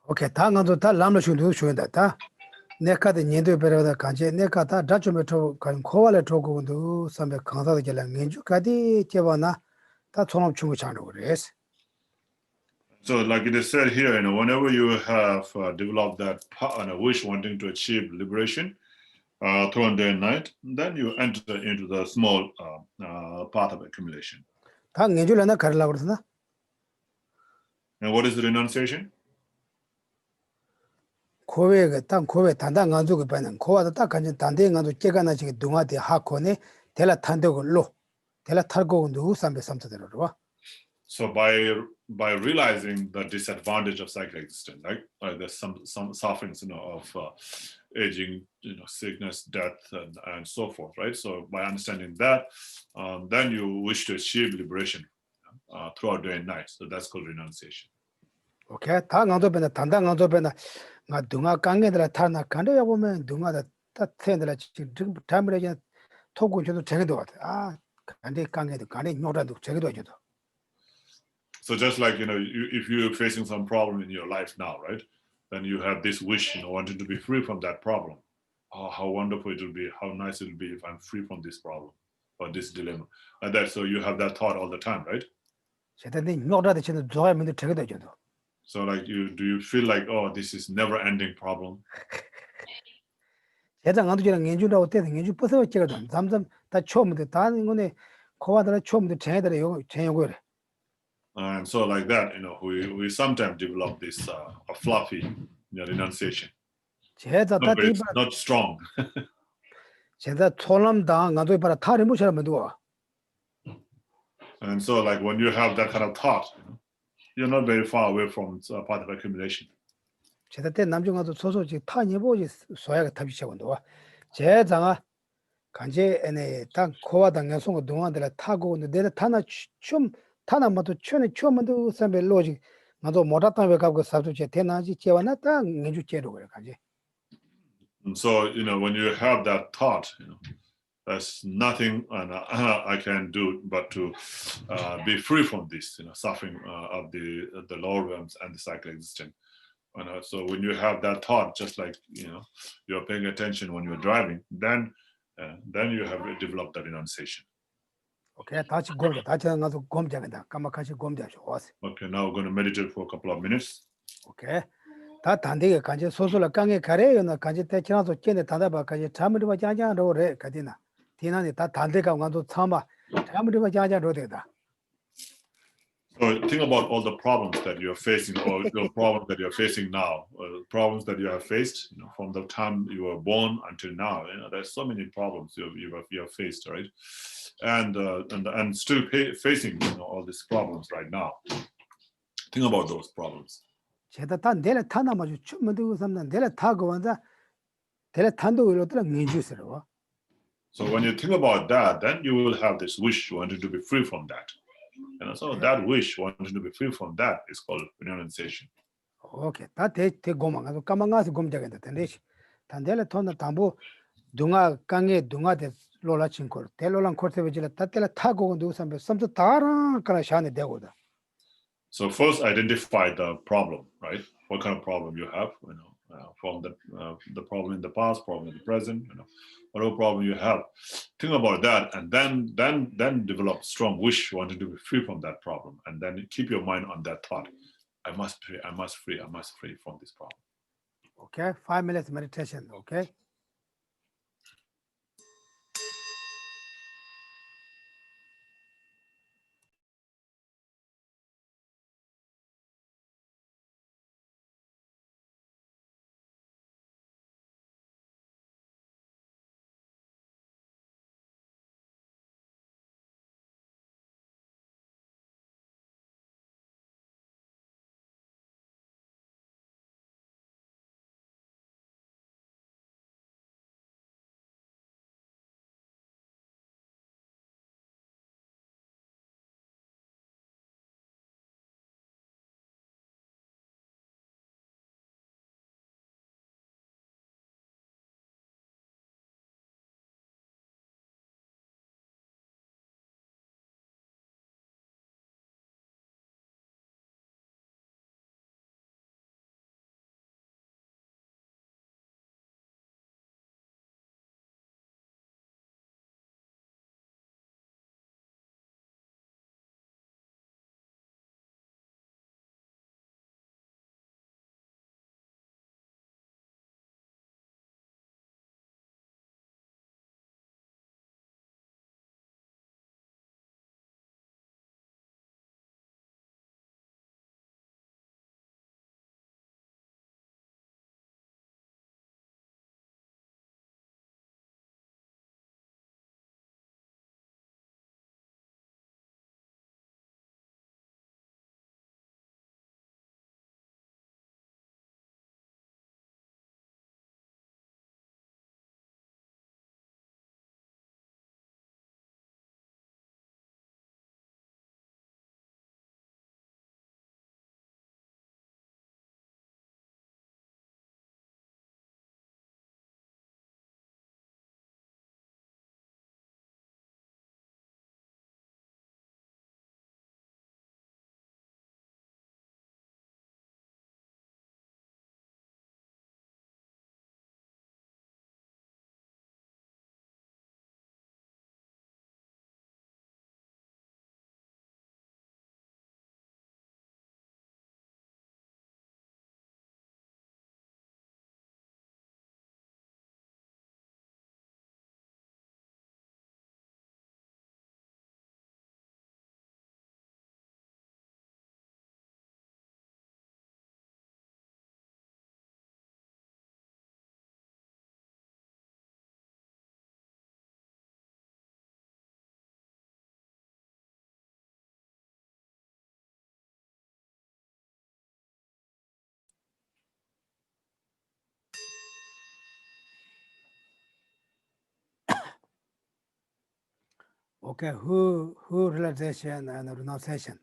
Okay, 당한도 다 람로슈도 쇼인다. 내가도 년도 베러다 간제 내가다 다좀에토 간 코발에 토고도 삼배 강사도 gel라 민주까지 제바나 다 총업 충고 장로 그래서. So like it is said here, whenever you have developed that wish wanting to achieve liberation throughout day and night, then you enter into the small path of accumulation. 다 년주려나 가르라고 그러나? And what is the renunciation? 고외가 땅 고외 단단 간주고 배는 고와도 딱 간전 단대 간주 제가나 지금 동아대 하코네 델라 탄도로 델라 탈고 누 삼배 삼자대로 봐. So by realizing the disadvantage of cyclic existence, like there's some sufferings, of aging, sickness, death, and so forth, right? So by understanding that, then you wish to achieve liberation throughout day and night. So that's called renunciation. 오케이, 다 간주 배나 단단 간주 배나 나 동아 강에들 타나 간대야 보면 동아다 따태들 지금 담으려지 토고 저도 제게도 같아. 간대 강에도 간에 노라도 제게도 저도. So just like, if you're facing some problem in your life now, right? Then you have this wish, wanting to be free from that problem. Oh, how wonderful it will be, how nice it will be if I'm free from this problem or this dilemma. And that, so you have that thought all the time, right? 제대로 노라도 저도 좋아하면 제게도 저도. So like, do you feel like, this is never ending problem? 제가 안도지랑 연주라고 때는 연주 벗어 제거든. 잠잠 다 처음부터 다 이거네 코와들 처음부터 제대로 요거 And so like that, we sometimes develop this a fluffy renunciation. 제가 다 It's not strong. 제가 촌남다 나도 봐라 탈이 무시하면 누워. And so like when you have that kind of thought, you're not very far away from path of accumulation. 제가 때 남중아도 소소지 타니 보지 소야가 탑이시고 누워. 제장아 간제 에네 딱 코와 당연 송고 동안들 타고 내가 타나 춤 타나 뭐도 춤에 춤도 선배 로직 나도 못했다 왜 가고 사도제 대나지 제와나 딱 내주 제로 그래 간제. And so, when you have that thought, there's nothing I can do but to be free from this, suffering of the lower realms and the cyclic existence. So when you have that thought, just like, you're paying attention when you're driving, then you have developed that renunciation. Okay, 다시 곰자. 다시 가서 곰자겠다. 까마카시 곰자 좋았어. Okay, now we're going to meditate for a couple of minutes. Okay. 다 단대게 간제 소소라 강에 가래요. 나 간제 때 지나서 깨네 다다바 간제 잠을 봐 자자로래 가디나. 디나니 다 단대가 가도 참아. 잠을 봐 자자로래다. So think about all the problems that you're facing, or the problems that you're facing now, problems that you have faced, from the time you were born until now. There's so many problems you have faced, right? And still facing, all these problems right now. Think about those problems. 제가 다 내려 타나 마주 춤 되고 삼는 내려 타고 완자 내려 탄도 이렇더라 민주스러워. So when you think about that, then you will have this wish wanting to be free from that. And so that wish wanting to be free from that is called renunciation. 오케이. 다대 고망아서 까망아서 곰자겠다. 근데 단대라 톤나 담보 둥아 강에 둥아데 로라 친콜 텔로랑 코르테베지라 따텔라 타고 온도 삼베 섬도 다랑 까나 샤네 되고다. So first identify the problem, right? What kind of problem you have, from the problem in the past, problem in the present, whatever problem you have. Think about that, and then develop strong wish wanting to be free from that problem, and then keep your mind on that thought. I must free from this problem. Okay, 5 minutes meditation. Okay. Okay, who realization and renunciation.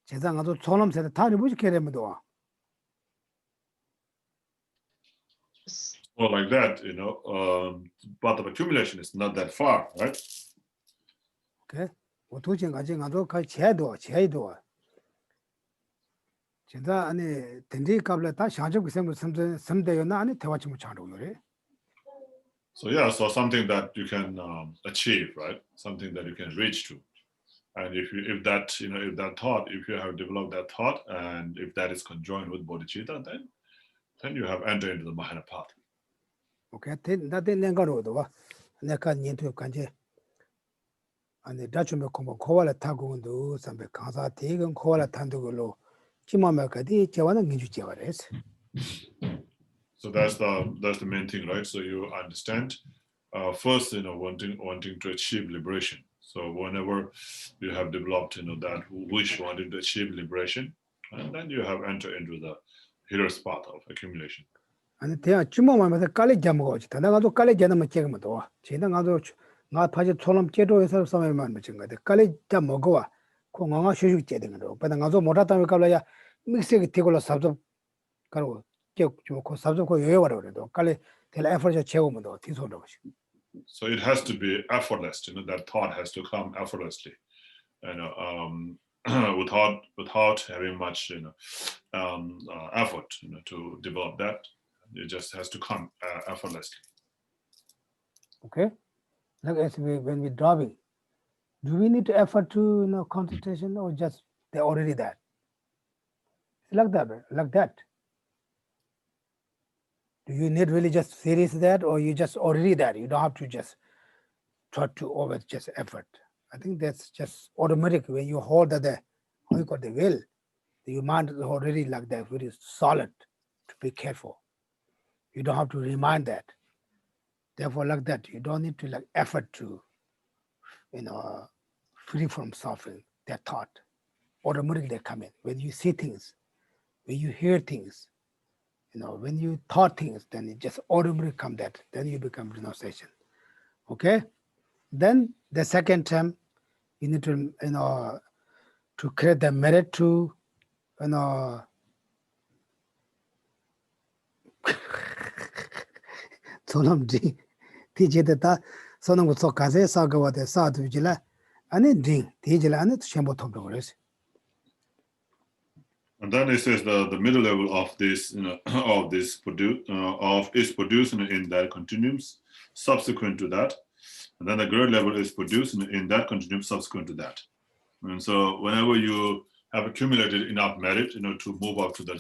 제가 아주 처음 세대 다리 부지게 되면도 Well, like that, path of accumulation is not that far, right? 오케이. 어떻게 가지 가도 그 제도. 제가 아니 된지 갑래 다 샤적 생물 섬대요나 아니 대화치 못 차로 그래. So yeah, so something that you can achieve, right? Something that you can reach to. And if you have developed that thought, and if that is conjoined with bodhicitta, then you have entered into the Mahayana path. 오케이. 나대 nen가로도 와. 내가 년도 간제 아니 다좀에 공부 고발에 타고 온도 선배 강사 대금 고발에 탄도 걸로 기마마까지 제와는 민주 제와레스. So that's the main thing, right? So you understand first, wanting to achieve liberation. So whenever you have developed, that wish wanting to achieve liberation, and then you have entered into the hero's path of accumulation. 아니 대야 주먹만 해서 깔리 잡먹어지. 내가도 깔리 잡는 찍으면 돼. 지는 가도 나 파지 처럼 제도에서 섬에만 붙인 거데. 깔리 잡먹어. 공항아 휴식 제대로 거. 근데 가서 못하다면 깔라야 믹스에 되고로 삽접 가고 그 삽접고 요요하라 그래도 깔리 될 에퍼저 채우면 돼. 뒤소로 것이. So it has to be effortless. That thought has to come effortlessly, without having much effort to develop that. It just has to come effortlessly. Okay? Like as when we're driving, do we need to effort to concentration or just they're already there? It's like that. Do you need really just serious that or you just already there? You don't have to just try to always just effort. I think that's just automatic when you hold the how you got the will. Your mind is already like that, very solid to be careful. You don't have to remind that. Therefore, like that, you don't need to like effort to, free from suffering. That thought automatically they come in. When you see things, when you hear things, when you thought things, then it just automatically come that. Then you become renunciation. Okay. Then the second term, you need to to create the merit to 소놈지 티제다 소놈고 속가세 사가와데 사두지라 아니 딩 티지라 아니 셴보 톰도 그랬어. And then it says the middle level of this, of this is produced in that continuums subsequent to that, and then the great level is produced in that continuum subsequent to that. And so whenever you have accumulated enough merit, to move up to the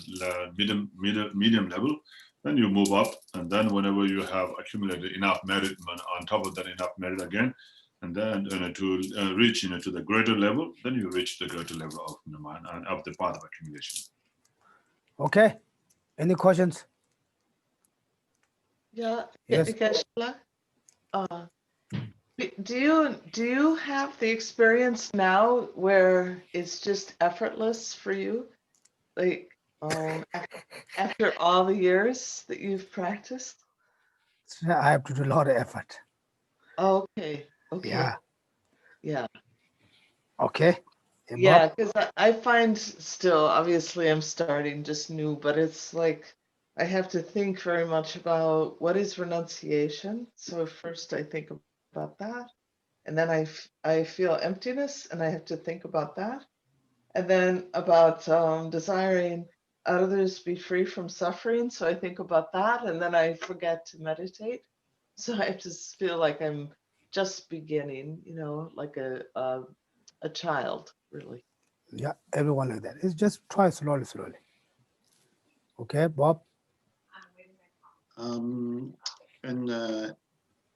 medium level, then you move up, and then whenever you have accumulated enough merit, on top of that enough merit again, and then to reach to the greater level, then you reach the greater level of mind and of the path of accumulation. Okay. Any questions? Yeah. Yes. Geshe, do you have the experience now where it's just effortless for you, like after all the years that you've practiced? I have to do a lot of effort. Okay. Yeah. Yeah. Okay. And Yeah, Bob? because I find still, obviously I'm starting just new, but it's like I have to think very much about what is renunciation. So first I think about that, and then I feel emptiness, and I have to think about that, and then about desiring others be free from suffering. So I think about that, and then I forget to meditate. So I just feel like I'm just beginning, like a child, really. Yeah, everyone like that. It's just try slowly. Okay, Bob? In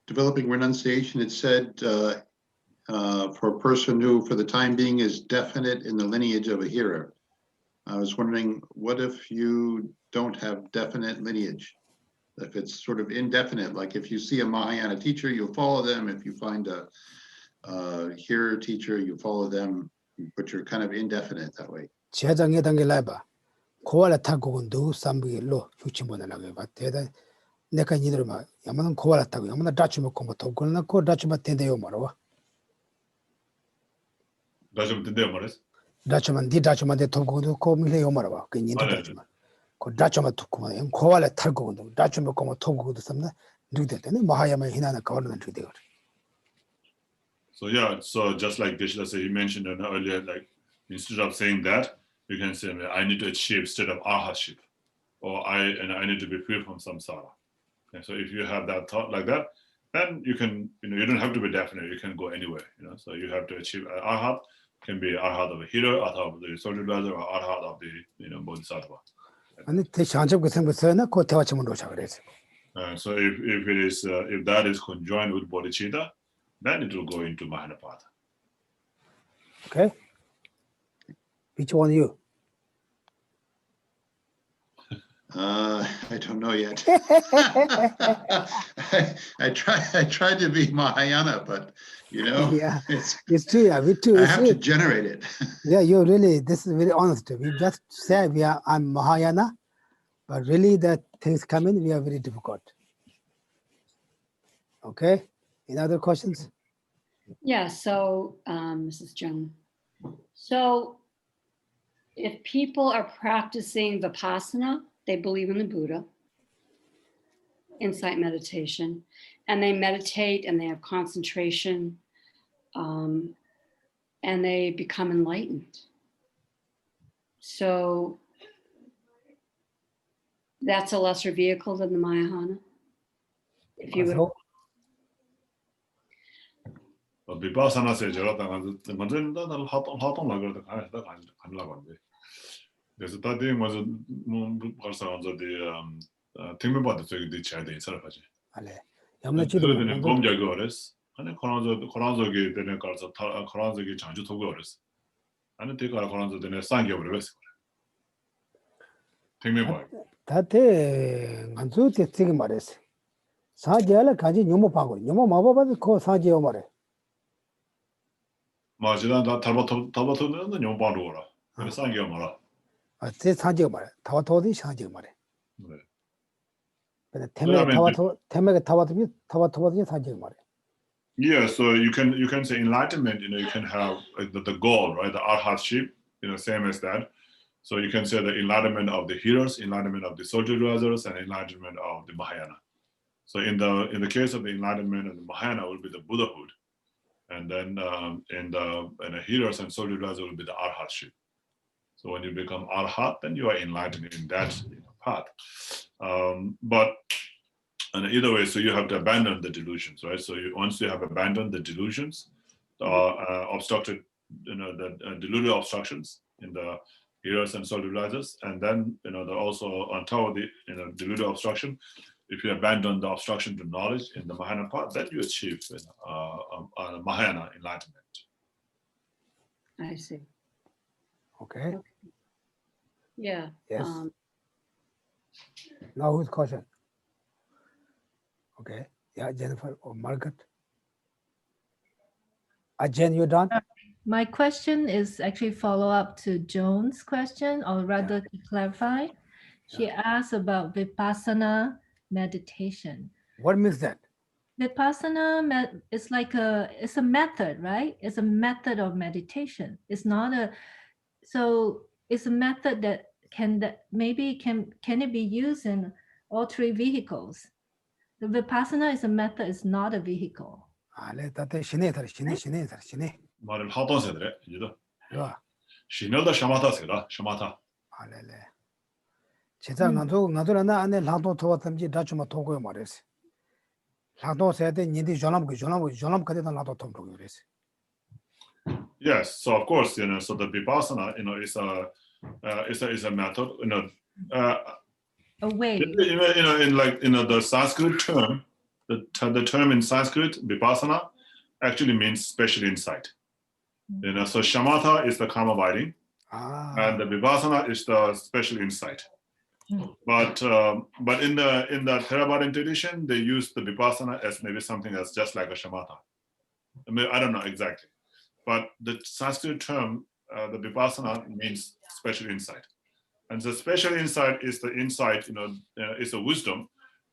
developing renunciation, it said for a person who, for the time being, is definite in the lineage of a hero. I was wondering, what if you don't have definite lineage? If it's sort of indefinite, like if you see a Mahayana teacher, you'll follow them. If you find a hero teacher, you follow them, but you're kind of indefinite that way. 제장에 단계 라이바. 고발에 타고 도 삼비로 휴치보내라고 봐. 대단 내가 니들 막 야만은 고발에 타고 야만은 다치 먹고 뭐 도굴나 고 다치 맞대요 말어. 다시 된대요 말했어. 다치만 디 다치만 대 도고도 고 밀려요 말어. 그 니들 다치만. 고 다치만 듣고 뭐 고발에 탈고 도 다치 먹고 뭐 도고도 삼나 누들 때는 마하야만 희나나 거는 되대요. So yeah, so just like Geshe said, he mentioned earlier, like instead of saying that, you can say, I need to achieve state of arhatship, or I need to be free from samsara. And so if you have that thought like that, then you can, you don't have to be definite. You can go anywhere. So you have to achieve arhat. Can be arhat of a hero, arhat of the soldier brother, or arhat of the bodhisattva. 아니 대상적 그 생각서는 그 대화침으로 오자 그래서. So if it is if that is conjoined with bodhicitta, then it will go into Mahanapata. Okay. Which one you? I don't know yet. I tried to be Mahayana, but Yeah, it's it's true. Yeah, we too. I It's have to true. generate it. Yeah, you really. This is very honest. We just say I'm Mahayana, but really the things come in. We are very difficult. Okay. Any other questions? Yeah, so Mrs. Jung, so if people are practicing Vipassana, they believe in the Buddha, insight meditation, and they meditate and they have concentration, and they become enlightened. So that's a lesser vehicle than the Mahayana. If you would, So, 비파사나세 저러다 먼저 나도 활동 나거든 간라고 한데 그래서 다들 먼저 뭐 벌써 먼저 팀멤버들 저기 뒤쳐야 돼 살아가지 알레. 염나 지도 그러더니 범자기 어렸어 아니 코란저기 되는 거라서 코란저기 장주 토고 어렸어 아니 대가 코란저 되는 상기 어렸어 팀멤버 다테 만주 때지 말했어. 사제를 가지 녀모 파고 녀모 마법을 코 사제요 말해. 맞아 나 타바토는 용 바로라 그래 상기 말아 아, 제 사제요 말해. 타와토디 사제요 말해. 네 근데 테메가 타와토디 사제요 말해. Yeah, so you can say enlightenment, you can have the goal, right? The arhatship, same as that. So you can say the enlightenment of the heroes, enlightenment of the soldier dwellers, and enlightenment of the Mahayana. So in the case of the enlightenment of the Mahayana will be the Buddhahood, and then in the heroes and soldier dwellers will be the arhatship. So when you become arhat, then you are enlightened in that path. But and either way, so you have to abandon the delusions, right? So once you have abandoned the delusions, obstructed, the deluded obstructions in the heroes and soul realizers, and then also on top of the deluded obstruction, if you abandon the obstruction to knowledge in the Mahayana path, then you achieve Mahayana enlightenment. I see. Okay. Yeah. Yes. Now whose question? Okay. Yeah, Jennifer or Margaret. Jen, you done? My question is actually follow up to Joan's question, or rather to clarify. She asked about Vipassana meditation. What means that? Vipassana is like it's a method, right? It's a method of meditation. It's not so it's a method that can it be used in all three vehicles? The Vipassana is a method, it's not a vehicle. 알레 다테 신에. 말을 하던 세들에 이제도 야. 신여다 샤마타세다 샤마타. 알레레. 제가 나도나 안에 라도 도와든지 다주마 도고요 말했어. 라도 세대 니디 존람 가데다 라도 통도 그랬어. Yes, so of course, so the Vipassana, is a method, A way. in the Sanskrit term, the term in Sanskrit, Vipassana, actually means special insight. So shamatha is the calm abiding, and the Vipassana is the special insight. But in the Theravada tradition, they use the Vipassana as maybe something that's just like a shamatha. I don't know exactly. But the Sanskrit term, the Vipassana, means special insight. And the special insight is the insight, is a wisdom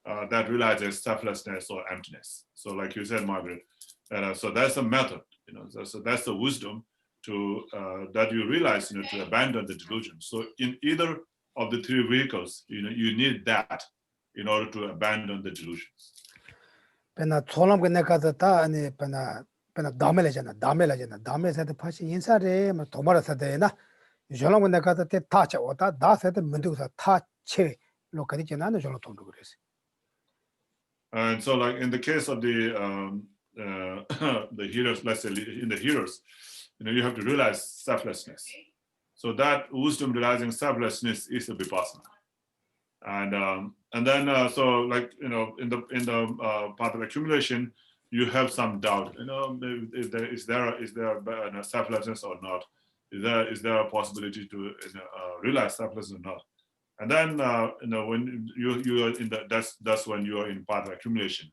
that realizes selflessness or emptiness. So like you said, Margaret, so that's a method, so that's the wisdom to that you realize, to abandon the delusion. So in either of the three vehicles, you need that in order to abandon the delusions. 다메세도 파시 인사래 뭐 도마라서 되나 저런 건 내가 때 타쳐 왔다 다세도 문두서 타체 로카디잖아 저런 돈도 그랬어. And so like in the case of the heroes, let's say in the heroes, you have to realize selflessness. So that wisdom realizing selflessness is a Vipassana. And then so like in the path of accumulation, you have some doubt, is there a selflessness or not? Is there a possibility to realize selflessness or not? And then when you are in that's when you are in path of accumulation.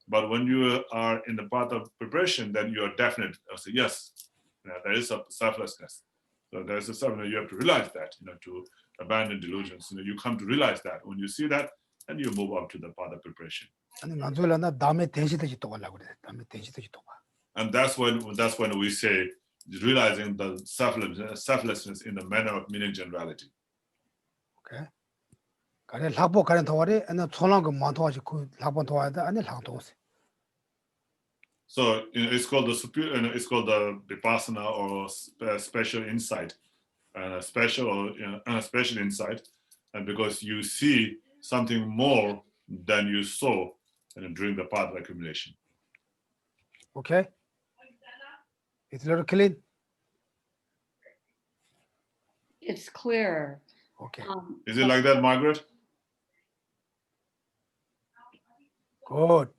But when you are in the path of preparation, then you are definite. So yes, there is a selflessness. So there's a selflessness. You have to realize that, to abandon delusions. You come to realize that. When you see that, then you move up to the path of preparation. 아니 간절하나 다음에 대시듯이 또 가려고 그래. 다음에 대시듯이 또 가. And that's when we say realizing the selflessness in the manner of meaning generality. 오케이. 가래 학보 가래 도와래. 아니 손랑 그 만토하지 그 학보 도와야 아니 학도세. So it's called the superior. It's called the vipassana or special insight, and a special insight, and because you see something more than you saw during the path of accumulation. Okay. It's a little clean. It's clear. Okay. Is it like that, Margaret? Good.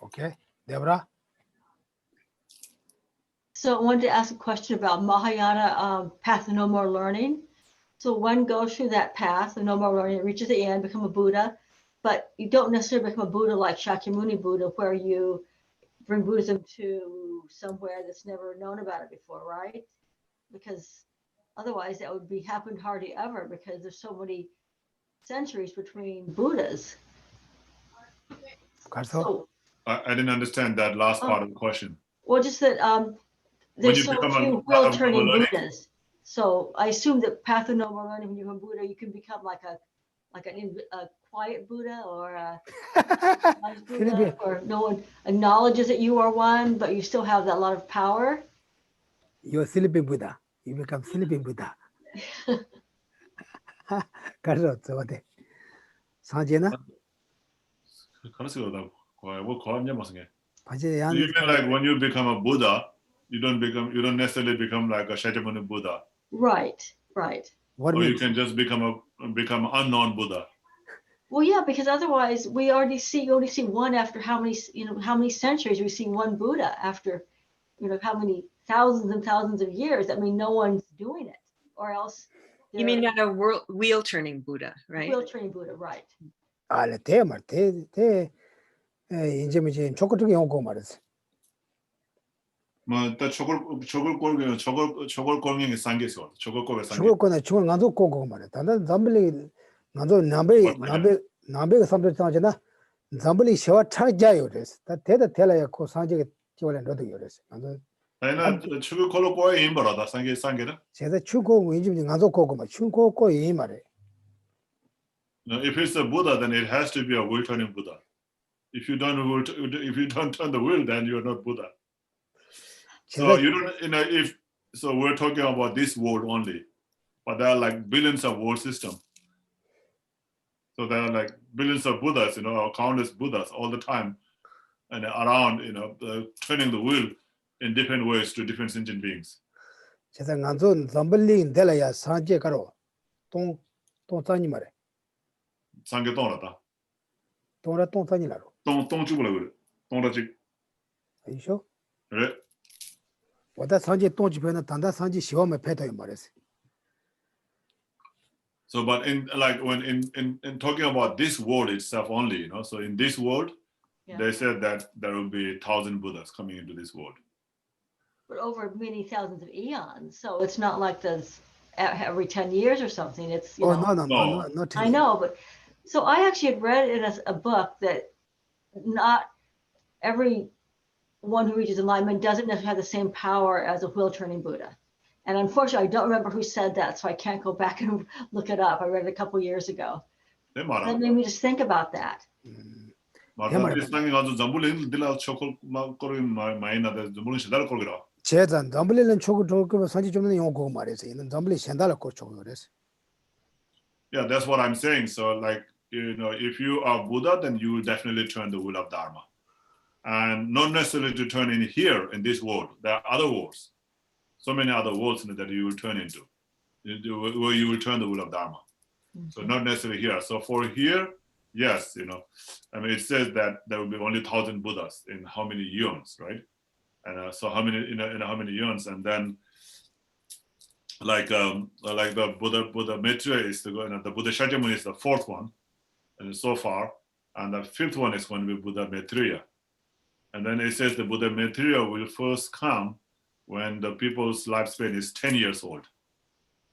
Okay. Deborah? So I wanted to ask a question about Mahayana path of no more learning. So one goes through that path of no more learning, reaches the end, become a Buddha, but you don't necessarily become a Buddha like Shakyamuni Buddha, where you bring Buddhism to somewhere that's never known about it before, right? Because otherwise that would be happened hardly ever, because there's so many centuries between Buddhas. So, I didn't understand that last part of the question. well, just that there's so few wheel-turning Buddhas. So I assume that path of no more learning, when you become Buddha, you can become like a quiet Buddha or a wise Buddha, or no one acknowledges that you are one, but you still have that lot of power. You're sleeping Buddha. You become sleeping Buddha. 그래서 저한테 상제나? You 반제 양. mean like when you become a Buddha, you don't necessarily become like a Shakyamuni Buddha. Right. What Or means? you can just become unknown Buddha. Well, yeah, because otherwise we only see one after how many centuries we see one Buddha after, how many thousands and thousands of years. I mean, no one's doing it, or else. You mean not a wheel turning Buddha, right? Wheel turning Buddha, right? 아, 대말 대 이제 뭐지 조건적인 연구 말이지. 뭐또 저걸 꼴경이 상계서 저걸 꼴에 상계. 죽을 거네 죽을 간도 고고 말이야. 단단 잠블리 간도 남베가 삼도 상잖아. 잠블리 셔 차자요 그래서 다 대다 대라야 고 상제게 지원을 넣어도 그래서. 나는 죽을 꼴로 꼴에 임벌하다 상계는. 제가 죽고 이제 간도 고고 말 죽고 이 말이야. If it's a Buddha, then it has to be a wheel-turning Buddha. If you don't turn the wheel, then you're not Buddha. So you don't, so we're talking about this world only, but there are like billions of world systems. So there are like billions of Buddhas, or countless Buddhas all the time, and around, turning the wheel in different ways to different sentient beings. 제가 간도 잠블리 될라야 상제 가로 똥 싸니 말이야. 상계 똥라다. 똥 싸니라로. 똥 죽으라 그래. 똥라지. 아이쇼? 그래. 와다 상제 똥 집에는 단다 상제 시험에 패도요 말이지. So, but in talking about this world itself only, so in this world, they said that there will be 1,000 Buddhas coming into this world. But over many thousands of eons, so it's not like this every 10 years or something. It's No, not I know, but so I actually had read in a book that not every one who reaches enlightenment doesn't necessarily have the same power as a wheel-turning Buddha. And unfortunately, I don't remember who said that, so I can't go back and look it up. I read it a couple years ago. That made me just think about that. 제단 잠블리는 초고 좋고 상제 좀 연구 말이지. 이는 잠블리 현달을 거 초고 그래서. Yeah, that's what I'm saying. So, like, if you are Buddha, then you will definitely turn the wheel of Dharma. And not necessarily to turn in here, in this world. There are other worlds. So many other worlds that you will turn into, where you will turn the wheel of Dharma. So not necessarily here. So for here, yes, I mean, it says that there will be only 1,000 Buddhas in how many eons, right? And so how many, in how many eons? And then like the Buddha Maitreya is the Buddha Shakyamuni is the fourth one, and so far. And the fifth one is going to be Buddha Maitreya. And then it says the Buddha Maitreya will first come when the people's lifespan is 10 years old.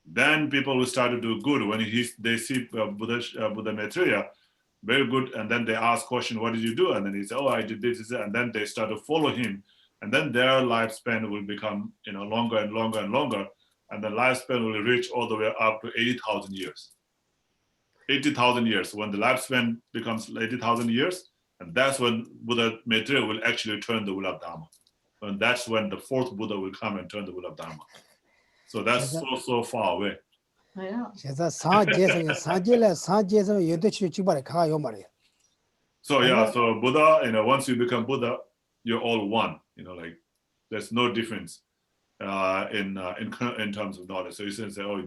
Then people will start to do good when they see Buddha Maitreya, very good. And then they ask question, what did you do? And then he said, oh, I did this. And then they start to follow him. And then their lifespan will become longer and longer and longer. And the lifespan will reach all the way up to 80,000 years. 80,000 years. When the lifespan becomes 80,000 years, and that's when Buddha Maitreya will actually turn the wheel of Dharma. And that's when the fourth Buddha will come and turn the wheel of Dharma. So that's so far away. I know. So yeah, so Buddha, once you become Buddha, you're all one. Like there's no difference in terms of knowledge. So you shouldn't say, oh,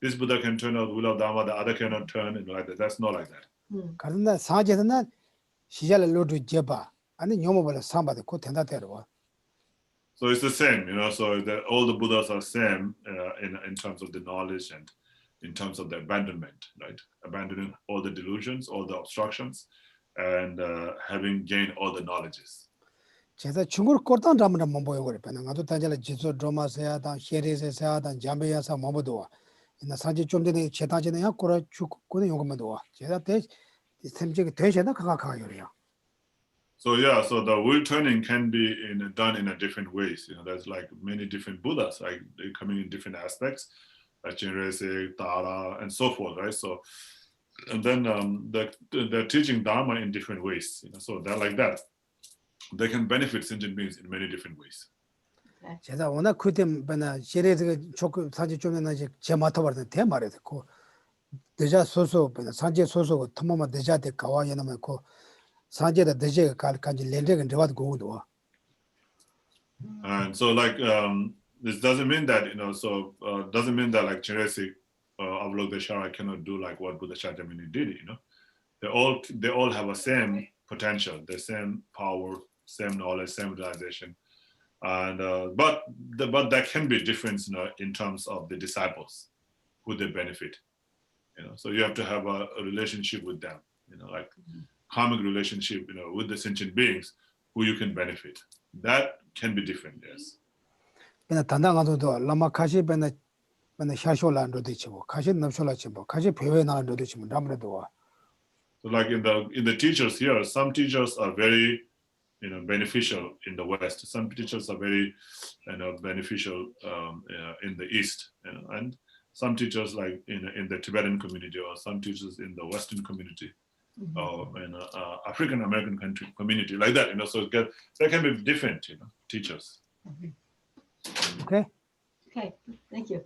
this Buddha can turn out the wheel of Dharma, the other cannot turn, like that. That's not like that. So it's the same, so that all the Buddhas are same in terms of the knowledge and in terms of the abandonment, right? Abandoning all the delusions, all the obstructions, and having gained all the knowledges. 제가 중국을 꼴단 담으면 못 보여 그래. 나도 단절에 지소 드라마세야 단 시리즈세야 단 잠베야사 뭐도. 나 사지 좀 전에 제다전에 약고라 죽고는 요금도. 제가 대 템직이 되셔다 가가요. So yeah, so the wheel turning can be done in a different ways. There's like many different Buddhas, like they coming in different aspects, like Jinrese, Tara, and so forth, right? So, and then they're teaching Dharma in different ways. So they're like that. They can benefit sentient beings in many different ways. 제가 워낙 그때 시리즈 조금 사지 좀 전에 제 맡아버렸는데 대말에서 그 대자 소소 산제 소소 터마마 대자대 가와야나면 그 산제다 대제 갈까지 렌데가 들어와도 고도. And so like this doesn't mean that doesn't mean that like Jinrese Avalokiteshvara cannot do like what Buddha Shakyamuni did. They all have a same potential, the same power, same knowledge, same realization, and but that can be different in terms of the disciples who they benefit. So you have to have a relationship with them, like karmic relationship, with the sentient beings who you can benefit. That can be different, yes. 그냥 단단하도도 라마 카시 베나 샤쇼란도 되치고 카시 넘쇼라치고 카시 배회나도 되치고 아무래도. So like in the teachers here, some teachers are very beneficial in the West. Some teachers are very beneficial in the East, and some teachers like in the Tibetan community, or some teachers in the Western community, or in African American community, like that. So they can be different, teachers. Okay. Okay, thank you.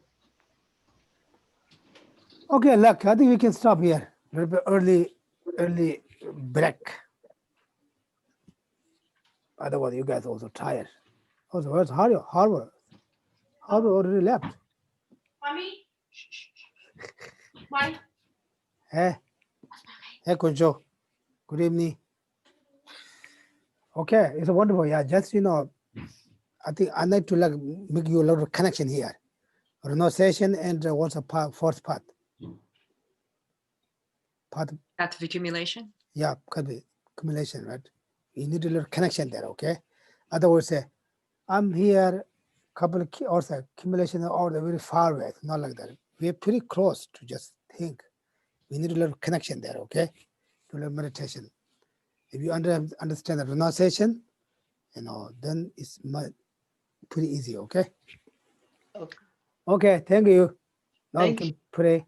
Okay, look, I think we can stop here. A little bit early break. Otherwise, you guys are also tired. Also, where's Harvard? Harvard already left. Mommy? Why? Hey, Kunjo. Good evening. Okay, it's wonderful. Yeah, just I think I like to make you a lot of connection here. Renunciation and what's the fourth part? Path of accumulation. Yeah, could be accumulation, right? You need a little connection there, okay? Otherwise, say, I'm here, couple of also accumulation or they're very far away. It's not like that. We're pretty close to just think. We need a little connection there, okay? To little meditation. If you understand the renunciation, then it's pretty easy, okay? Okay. Okay, thank you. Now Thank we can pray.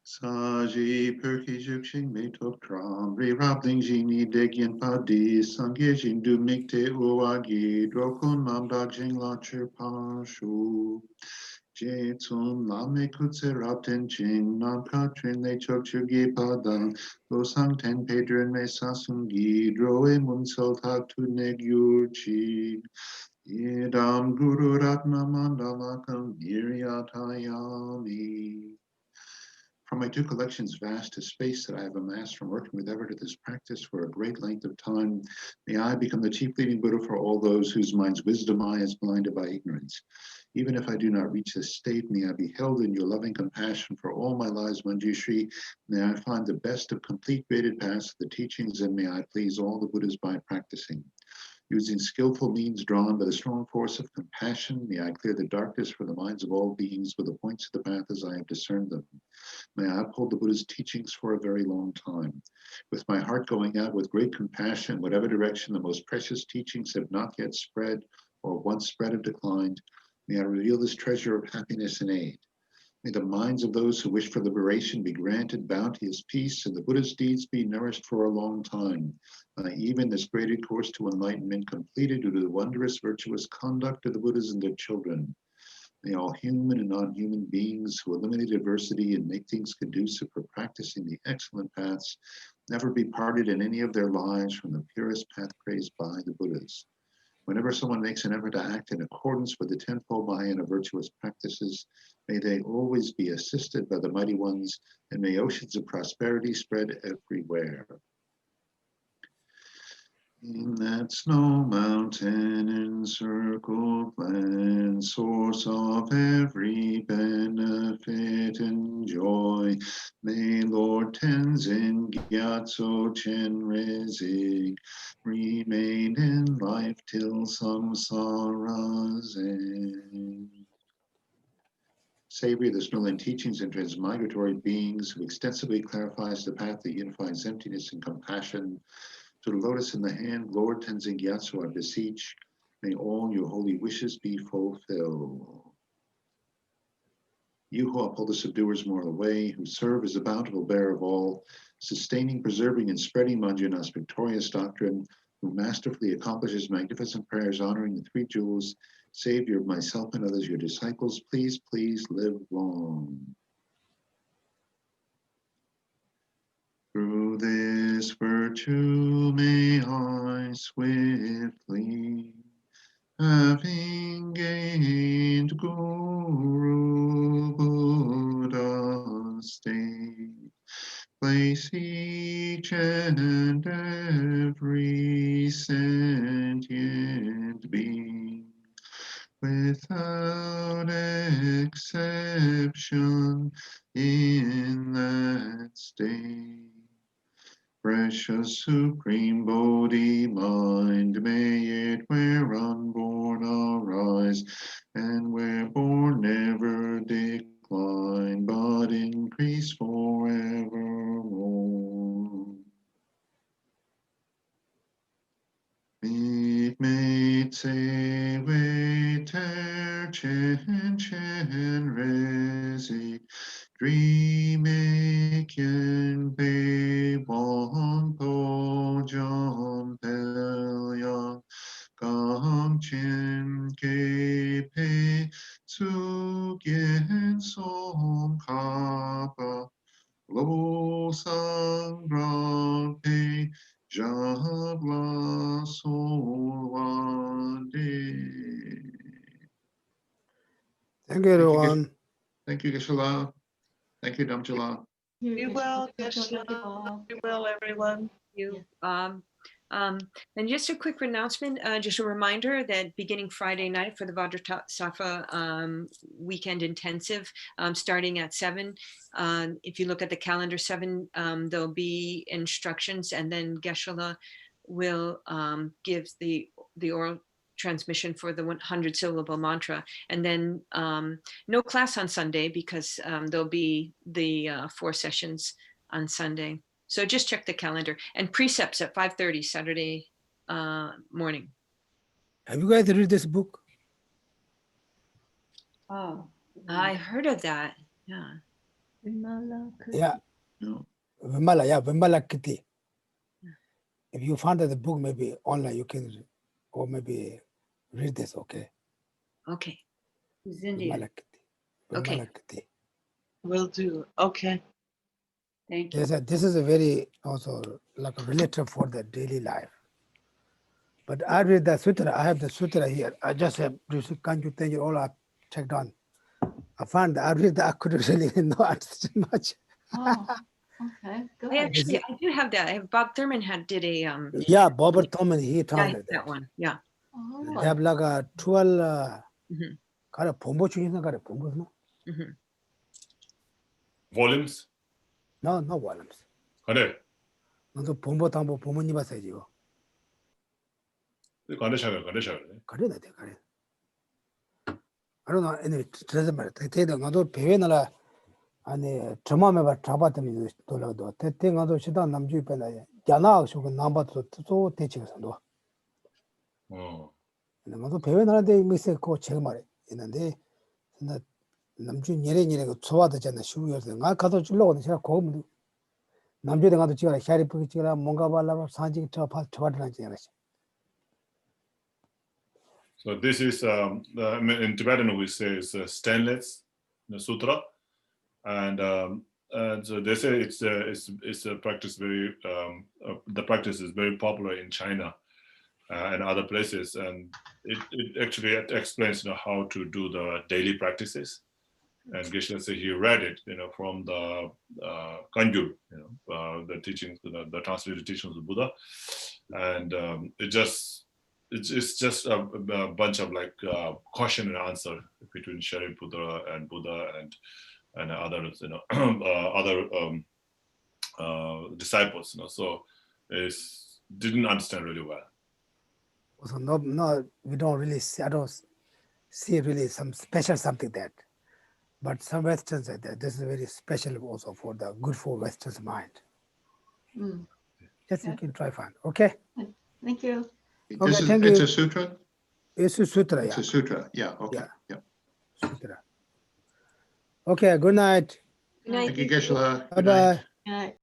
Saji perki jukshin me tok tram, re rabling jini degyen padi, sangye jindu mikte uwagi, drokun nam dagjing lacher pashu. Jetsun lame kutse rapten ching, nam katrin le chokyi padang, lo sang ten pedren me sasungi, droe munsel tatu negyurchi. Idam guru ratna mandalakam niryatayami. From my two collections vast to space that I have amassed from working with ever to this practice for a great length of time, may I become the chief leading Buddha for all those whose mind's wisdom eye is blinded by ignorance. Even if I do not reach this state, may I be held in your loving compassion for all my lives, Manjushri. May I find the best of complete graded paths of the teachings, and may I please all the Buddhas by practicing. Using skillful means drawn by the strong force of compassion, may I clear the darkness from the minds of all beings with the points of the path as I have discerned them. May I uphold the Buddha's teachings for a very long time. With my heart going out with great compassion, whatever direction the most precious teachings have not yet spread or once spread have declined, may I reveal this treasure of happiness and aid. May the minds of those who wish for liberation be granted bounteous peace, and the Buddha's deeds be nourished for a long time. Even this graded course to enlightenment completed due to the wondrous virtuous conduct of the Buddhas and their children. May all human and non-human beings who eliminate adversity and make things conducive for practicing the excellent paths never be parted in any of their lives from the purest path praised by the Buddhas. Whenever someone makes an effort to act in accordance with the tenfold Mahayana virtuous practices, may they always be assisted by the mighty ones, and may oceans of prosperity spread everywhere. In that snow mountain encircled land, source of every benefit and joy, may Lord Tenzin Gyatso Chenrezig remain in life till samsara's end. Savory of the Snowland teachings and transmigratory beings who extensively clarifies the path that unifies emptiness and compassion. To the lotus in the hand, Lord Tenzin Gyatso, I beseech, may all your holy wishes be fulfilled. You who uphold the subduer's moral way, who serve as the bountiful bearer of all, sustaining, preserving, and spreading Manjunath's victorious doctrine, who masterfully accomplishes magnificent prayers honoring the three jewels, Savior of myself and others, your disciples, please, please live long. Through this virtue may I swiftly, having gained Guru Buddha state, place each and every sentient being without exception in that state. Precious supreme Bodhi mind, may it where unborn arise, and where born never decline, but increase forevermore. Meet say we ter chen chen resi, dream kyen be wong po jom pel yang, gong chen ke pe su gyen som ka pa, lo sang grang pe Jabla Solwande. Thank you, everyone. Thank you, Geshe. Thank you, Damjala. Be well, Geshe. Be well, everyone. You. And just a quick announcement, just a reminder that beginning Friday night for the Vajrasattva weekend intensive, starting at 7. If you look at the calendar 7, there'll be instructions, and then Geshe will give the oral transmission for the 100 syllable mantra, and then no class on Sunday because there'll be the 4 sessions on Sunday. So just check the calendar, and precepts at 5:30 Saturday morning. Have you guys read this book? Oh, I heard of that. Yeah. Yeah. No. Vimala Kiti. If you found the book, maybe online, you can, or maybe read this, okay? Okay. it's India. Vimala Kiti. Okay. Vimala Kiti. Will do. Okay. Thank you. Yes, this is a very also like a relative for the daily life. But I read the sutra. I have the sutra here. I just have Kanju Tenji, all I checked on. I found that I read that I couldn't really not much. Oh, okay, good. I do have that. I have Bob Thurman did a Yeah, Robert Thurman, he yeah, translated that one. Yeah. Oh, They really? have like a 12 Mhm, kind of pombo 중에서 kind of pombo, no? mhm. Volumes? No, no volumes. 그래. 너도 pombo tambo 부모님 봤어야지. 간대샤가. 그래, 돼, 그래. I don't know. Anyway, doesn't matter. 대대 나도 배회 나라 아니 저맘에 봐 잡았더니 돌아도 대대 나도 시다 남주 빼나 야나 쇼그 남바도 또 대치에서도 어. 나도 배회 나라데 미세 고 제가 말해 있는데 나 남주 예래예래 그 좋아하잖아 쉬우여서 나 가서 줄려고 제가 고음 남주에 가도 지가 샤리프 지가 뭔가 발라고 산지 저파트라지 않았어. So this is in Tibetan we say it's Stanley's sutra, and so they say it's a practice very the practice is very popular in China and other places, and it actually explains how to do the daily practices. And Geshe said he read it from the Kangyur, the teachings, the translated teachings of Buddha, and it's just a bunch of like question and answer between Shariputra and Buddha and others, other disciples. So didn't understand really well. So no, we don't really see. I don't see really some special something that, but some Westerns say that this is very special also for the good for Western's mind. Mm, Just you Okay. can try find. Okay, Thank you. This is, thank it's you. a sutra? it's a sutra, It's yeah, a sutra, yeah, okay, Yeah. yeah. sutra. Okay, good night. Good night. Thank you, Geshe. Bye bye. Good night.